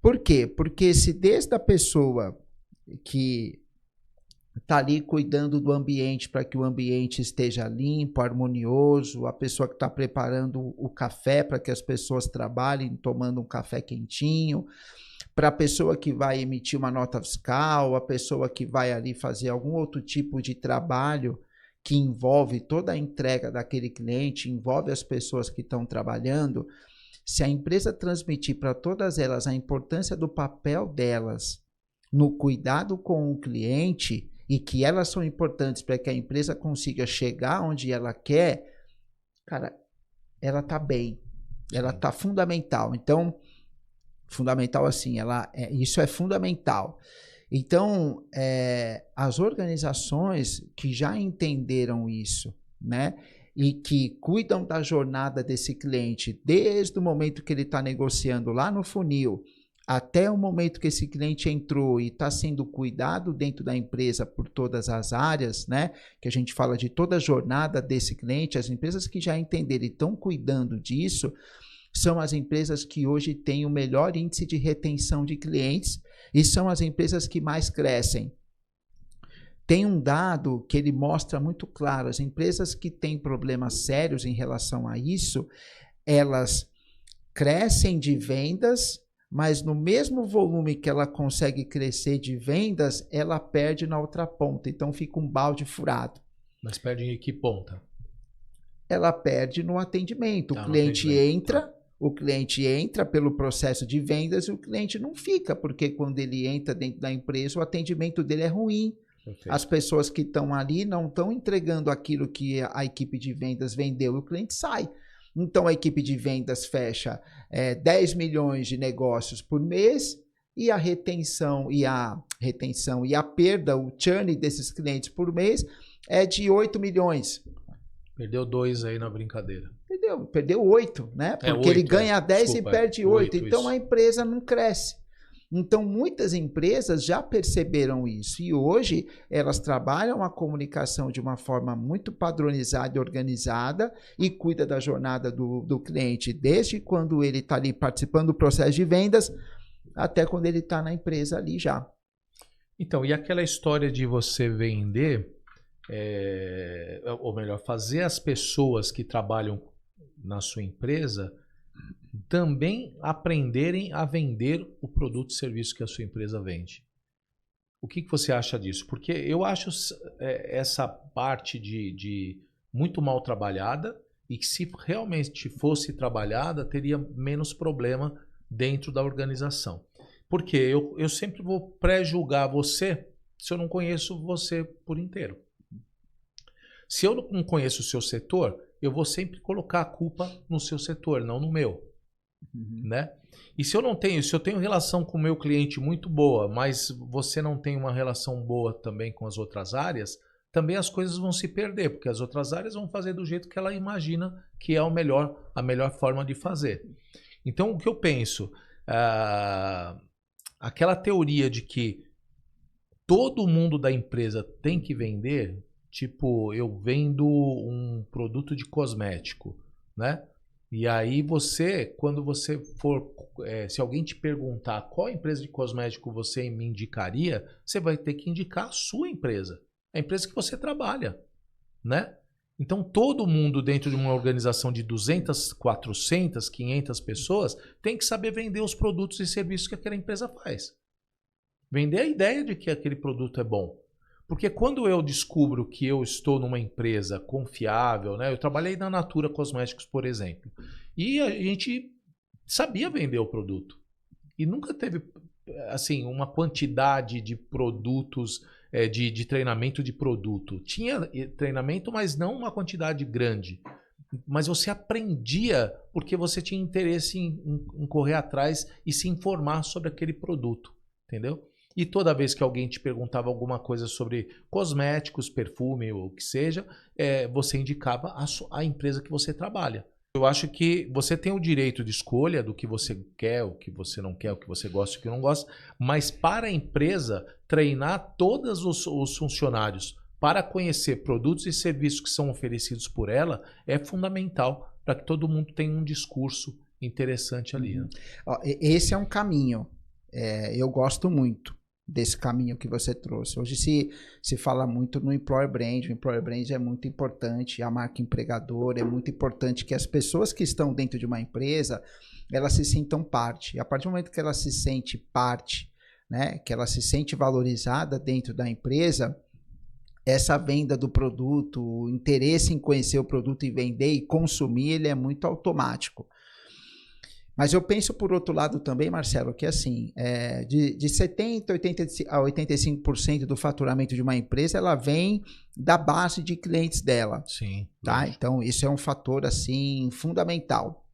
Por quê? Porque se desde a pessoa que está ali cuidando do ambiente para que o ambiente esteja limpo, harmonioso, a pessoa que está preparando o café para que as pessoas trabalhem tomando um café quentinho, para a pessoa que vai emitir uma nota fiscal, a pessoa que vai ali fazer algum outro tipo de trabalho que envolve toda a entrega daquele cliente, envolve as pessoas que estão trabalhando. Se a empresa transmitir para todas elas a importância do papel delas no cuidado com o cliente e que elas são importantes para que a empresa consiga chegar onde ela quer, cara, ela está bem, ela está fundamental. Então, fundamental assim, isso é fundamental. Então, as organizações que já entenderam isso, né, e que cuidam da jornada desse cliente desde o momento que ele está negociando lá no funil até o momento que esse cliente entrou e está sendo cuidado dentro da empresa por todas as áreas, né? Que a gente fala de toda a jornada desse cliente, as empresas que já entenderam e estão cuidando disso, são as empresas que hoje têm o melhor índice de retenção de clientes e são as empresas que mais crescem. Tem um dado que ele mostra muito claro, as empresas que têm problemas sérios em relação a isso, elas crescem de vendas, mas no mesmo volume que ela consegue crescer de vendas, ela perde na outra ponta. Então fica um balde furado. Mas perde em que ponta? Ela perde no atendimento. O cliente entra pelo processo de vendas e o cliente não fica, porque quando ele entra dentro da empresa, o atendimento dele é ruim. Perfeito. As pessoas que estão ali não estão entregando aquilo que a equipe de vendas vendeu e o cliente sai. Então, a equipe de vendas fecha 10 milhões de negócios por mês e a retenção e a perda, o churn desses clientes por mês é de 8 milhões. Perdeu 2 aí na brincadeira. Perdeu 8, né? Porque 8, ele ganha 10 desculpa, e perde 8. Então, isso. A empresa não cresce. Então, muitas empresas já perceberam isso e hoje elas trabalham a comunicação de uma forma muito padronizada e organizada e cuida da jornada do cliente, desde quando ele está ali participando do processo de vendas até quando ele está na empresa ali já. Então, e aquela história de você vender, ou melhor, fazer as pessoas que trabalham na sua empresa também aprenderem a vender o produto e serviço que a sua empresa vende. O que você acha disso? Porque eu acho essa parte de muito mal trabalhada e que se realmente fosse trabalhada, teria menos problema dentro da organização. Porque eu sempre vou pré-julgar você se eu não conheço você por inteiro. Se eu não conheço o seu setor, eu vou sempre colocar a culpa no seu setor, não no meu. Né? E se eu tenho relação com o meu cliente muito boa, mas você não tem uma relação boa também com as outras áreas, também as coisas vão se perder, porque as outras áreas vão fazer do jeito que ela imagina que é a melhor forma de fazer. Então, o que eu penso? Aquela teoria de que todo mundo da empresa tem que vender, tipo, eu vendo um produto de cosmético, né? E aí quando você for, se alguém te perguntar qual empresa de cosmético você me indicaria, você vai ter que indicar a sua empresa, a empresa que você trabalha, né? Então todo mundo dentro de uma organização de 200, 400, 500 pessoas tem que saber vender os produtos e serviços que aquela empresa faz. Vender a ideia de que aquele produto é bom. Porque quando eu descubro que eu estou numa empresa confiável, né? Eu trabalhei na Natura Cosméticos, por exemplo, e a gente sabia vender o produto. E nunca teve assim, uma quantidade de produtos, de treinamento de produto. Tinha treinamento, mas não uma quantidade grande. Mas você aprendia porque você tinha interesse em correr atrás e se informar sobre aquele produto. Entendeu? E toda vez que alguém te perguntava alguma coisa sobre cosméticos, perfume ou o que seja, você indicava a empresa que você trabalha. Eu acho que você tem o direito de escolha do que você quer, o que você não quer, o que você gosta e o que não gosta, mas para a empresa treinar todos os funcionários para conhecer produtos e serviços que são oferecidos por ela é fundamental para que todo mundo tenha um discurso interessante ali. Né? Ó, esse é um caminho. Eu gosto muito desse caminho que você trouxe. Hoje se fala muito no Employer Brand. O Employer Brand é muito importante, a marca empregadora, é muito importante que as pessoas que estão dentro de uma empresa, elas se sintam parte. E a partir do momento que ela se sente parte, né, que ela se sente valorizada dentro da empresa, essa venda do produto, o interesse em conhecer o produto e vender e consumir, ele é muito automático. Mas eu penso por outro lado também, Marcelo, que assim, de 70% a 85% do faturamento de uma empresa, ela vem da base de clientes dela. Sim. Tá? Então, isso é um fator assim fundamental.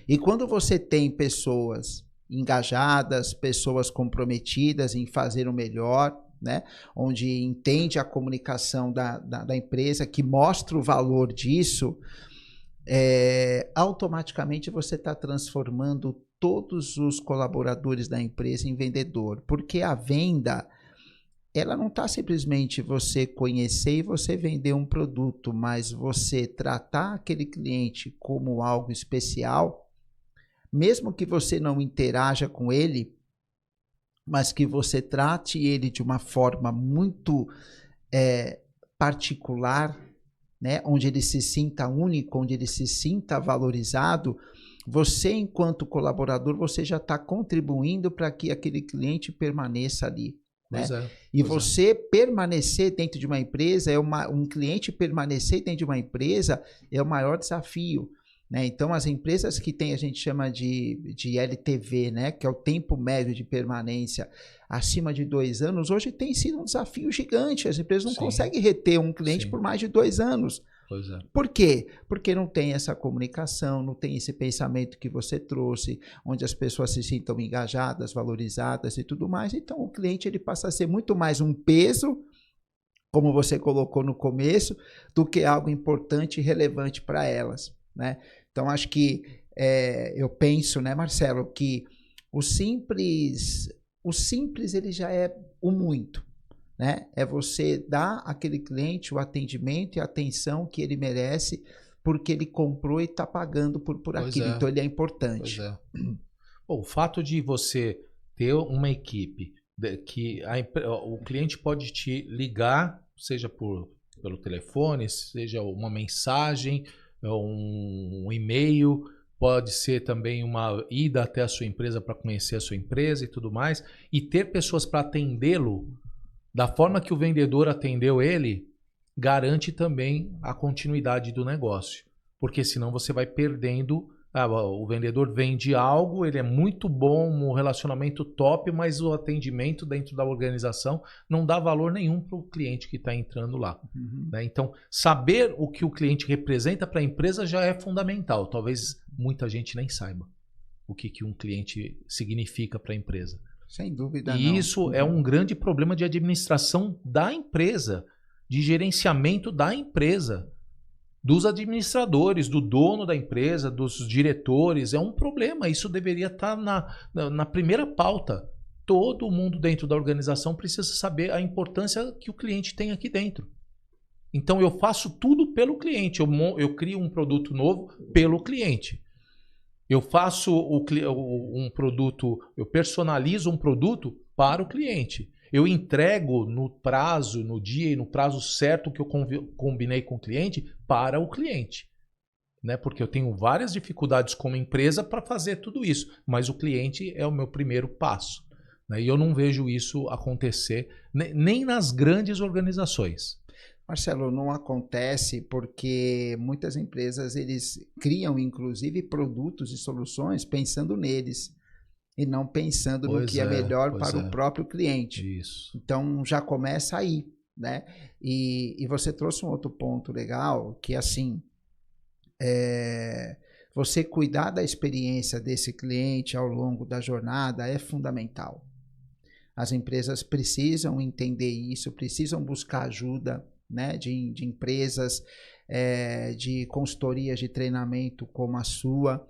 E quando você tem pessoas engajadas, pessoas comprometidas em fazer o melhor, né? Onde entende a comunicação da empresa, que mostra o valor disso, automaticamente você está transformando todos os colaboradores da empresa em vendedor, porque a venda, ela não está simplesmente você conhecer e você vender um produto, mas você tratar aquele cliente como algo especial, mesmo que você não interaja com ele, mas que você trate ele de uma forma muito particular, né, onde ele se sinta único, onde ele se sinta valorizado, você, enquanto colaborador, você já está contribuindo para que aquele cliente permaneça ali. Né? E você permanecer dentro de uma empresa, um cliente permanecer dentro de uma empresa é o maior desafio. Né? Então, as empresas que tem, a gente chama de LTV, né? Que é o tempo médio de permanência acima de 2 anos, hoje tem sido um desafio gigante. As empresas não conseguem reter um cliente por mais de 2 anos. Pois é. Por quê? Porque não tem essa comunicação, não tem esse pensamento que você trouxe, onde as pessoas se sintam engajadas, valorizadas e tudo mais. Então, o cliente ele passa a ser muito mais um peso, como você colocou no começo, do que algo importante e relevante para elas. Né? Então, acho que eu penso, né, Marcelo, que o simples ele já é o muito. Né? É você dar àquele cliente o atendimento e a atenção que ele merece, porque ele comprou e está pagando por aquilo. Então, ele é importante. Pois é. Bom, o fato de você ter uma equipe que o cliente pode te ligar, seja pelo telefone, seja uma mensagem, um e-mail, pode ser também uma ida até a sua empresa para conhecer a sua empresa e tudo mais, e ter pessoas para atendê-lo da forma que o vendedor atendeu ele, garante também a continuidade do negócio. Porque senão você vai perdendo. O vendedor vende algo, ele é muito bom, um relacionamento top, mas o atendimento dentro da organização não dá valor nenhum para o cliente que está entrando lá. Uhum. Né? Então, saber o que o cliente representa para a empresa já é fundamental. Talvez muita gente nem saiba o que um cliente significa para a empresa. Sem dúvida. E isso é um grande problema de administração da empresa, de gerenciamento da empresa, dos administradores, do dono da empresa, dos diretores. É um problema. Isso deveria estar na primeira pauta. Todo mundo dentro da organização precisa saber a importância que o cliente tem aqui dentro. Então eu faço tudo pelo cliente. Eu crio um produto novo pelo cliente. Eu faço um produto, eu personalizo um produto para o cliente. Eu entrego no prazo, no dia e no prazo certo que eu combinei com o cliente para o cliente. Né? Porque eu tenho várias dificuldades como empresa para fazer tudo isso, mas o cliente é o meu primeiro passo. Né? E eu não vejo isso acontecer nem nas grandes organizações. Marcelo, não acontece porque muitas empresas eles criam inclusive produtos e soluções pensando neles e não pensando no que é melhor para o próprio cliente. Isso. Então já começa aí, né? E você trouxe um outro ponto legal que assim, você cuidar da experiência desse cliente ao longo da jornada é fundamental. As empresas precisam entender isso, precisam buscar ajuda, né, de empresas, de consultorias de treinamento como a sua,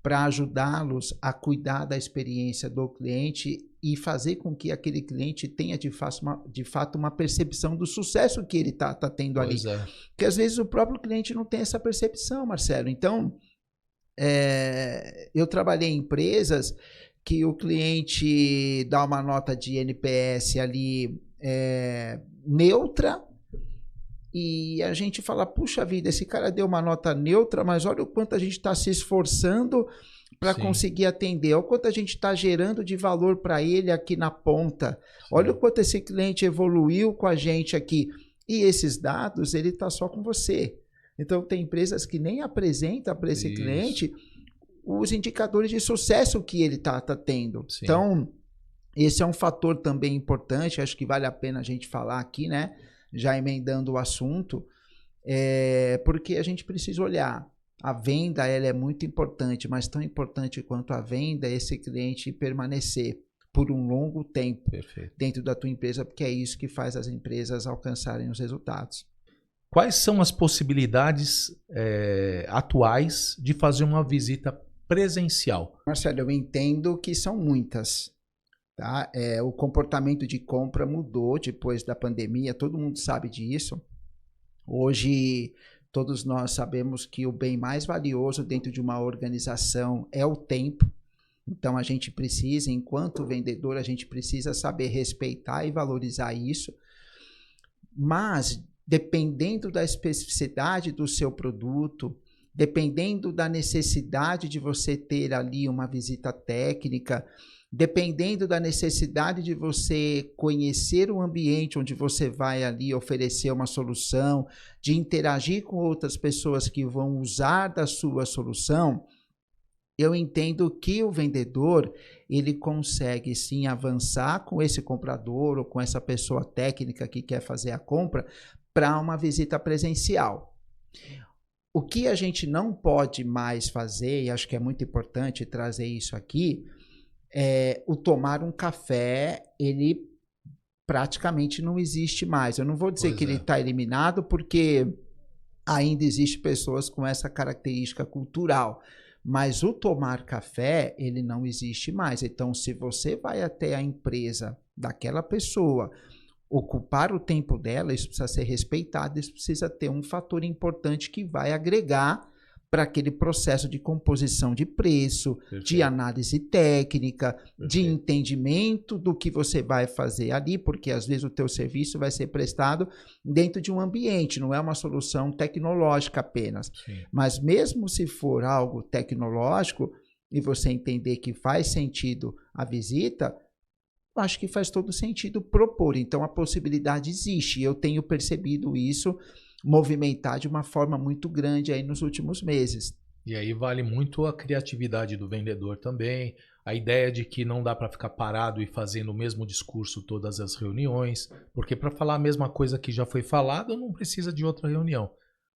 para ajudá-los a cuidar da experiência do cliente e fazer com que aquele cliente tenha de fato uma percepção do sucesso que ele está tendo ali. Porque às vezes o próprio cliente não tem essa percepção, Marcelo. Então, eu trabalhei em empresas que o cliente dá uma nota de NPS ali neutra, e a gente fala, puxa vida, esse cara deu uma nota neutra, mas olha o quanto a gente está se esforçando para conseguir atender, olha o quanto a gente está gerando de valor para ele aqui na ponta, olha o quanto esse cliente evoluiu com a gente aqui, e esses dados ele está só com você. Então tem empresas que nem apresentam para esse cliente os indicadores de sucesso que ele está tendo. Sim. Então esse é um fator também importante, acho que vale a pena a gente falar aqui, né? Já emendando o assunto, porque a gente precisa olhar. A venda ela é muito importante, mas tão importante quanto a venda é esse cliente permanecer por um longo tempo dentro da tua empresa, porque é isso que faz as empresas alcançarem os resultados. Quais são as possibilidades atuais de fazer uma visita presencial? Marcelo, eu entendo que são muitas. Tá? O comportamento de compra mudou depois da pandemia, todo mundo sabe disso. Hoje, todos nós sabemos que o bem mais valioso dentro de uma organização é o tempo. Então, a gente precisa, enquanto vendedor, a gente precisa saber respeitar e valorizar isso. Mas, dependendo da especificidade do seu produto, dependendo da necessidade de você ter ali uma visita técnica, dependendo da necessidade de você conhecer o ambiente onde você vai ali oferecer uma solução, de interagir com outras pessoas que vão usar da sua solução, eu entendo que o vendedor, ele consegue sim avançar com esse comprador ou com essa pessoa técnica que quer fazer a compra para uma visita presencial. O que a gente não pode mais fazer, e acho que é muito importante trazer isso aqui, o tomar um café, ele praticamente não existe mais. Eu não vou dizer que ele está eliminado, porque ainda existem pessoas com essa característica cultural, mas o tomar café, ele não existe mais. Então, se você vai até a empresa daquela pessoa, ocupar o tempo dela, isso precisa ser respeitado, isso precisa ter um fator importante que vai agregar para aquele processo de composição de preço, de análise técnica, de entendimento do que você vai fazer ali, porque às vezes o teu serviço vai ser prestado dentro de um ambiente, não é uma solução tecnológica apenas. Sim. Mas mesmo se for algo tecnológico e você entender que faz sentido a visita, eu acho que faz todo sentido propor. Então a possibilidade existe, e eu tenho percebido isso movimentar de uma forma muito grande aí nos últimos meses. E aí vale muito a criatividade do vendedor também, a ideia de que não dá para ficar parado e fazendo o mesmo discurso todas as reuniões, porque para falar a mesma coisa que já foi falada, não precisa de outra reunião,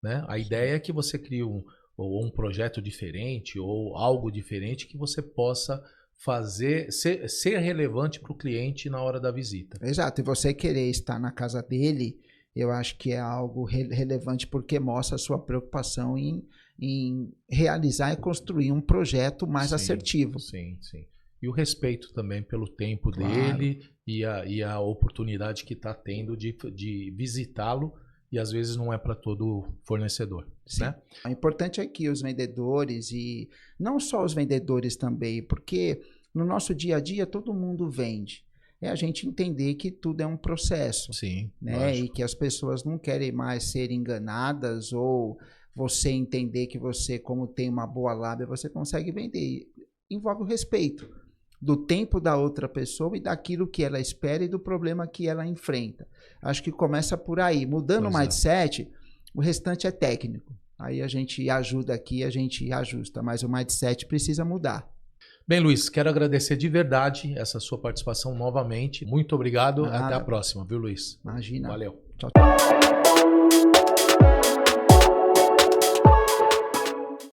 né? A ideia é que você crie um projeto diferente ou algo diferente que você possa fazer, ser relevante para o cliente na hora da visita. Exato, e você querer estar na casa dele, eu acho que é algo relevante, porque mostra a sua preocupação em realizar e construir um projeto mais assertivo. Sim, sim. E o respeito também pelo tempo dele e a oportunidade que está tendo de visitá-lo, e às vezes não é para todo fornecedor. Né? O importante é que os vendedores, e não só os vendedores também, porque no nosso dia a dia todo mundo vende. É a gente entender que tudo é um processo. Sim, né? E que as pessoas não querem mais ser enganadas, ou você entender que você, como tem uma boa lábia, você consegue vender. Envolve o respeito do tempo da outra pessoa e daquilo que ela espera e do problema que ela enfrenta. Acho que começa por aí. Mudando o mindset, o restante é técnico. Aí a gente ajuda aqui, a gente ajusta, mas o mindset precisa mudar. Bem, Luiz, quero agradecer de verdade essa sua participação novamente. Muito obrigado. Até a próxima, viu, Luiz? Imagina. Valeu. Tchau, tchau.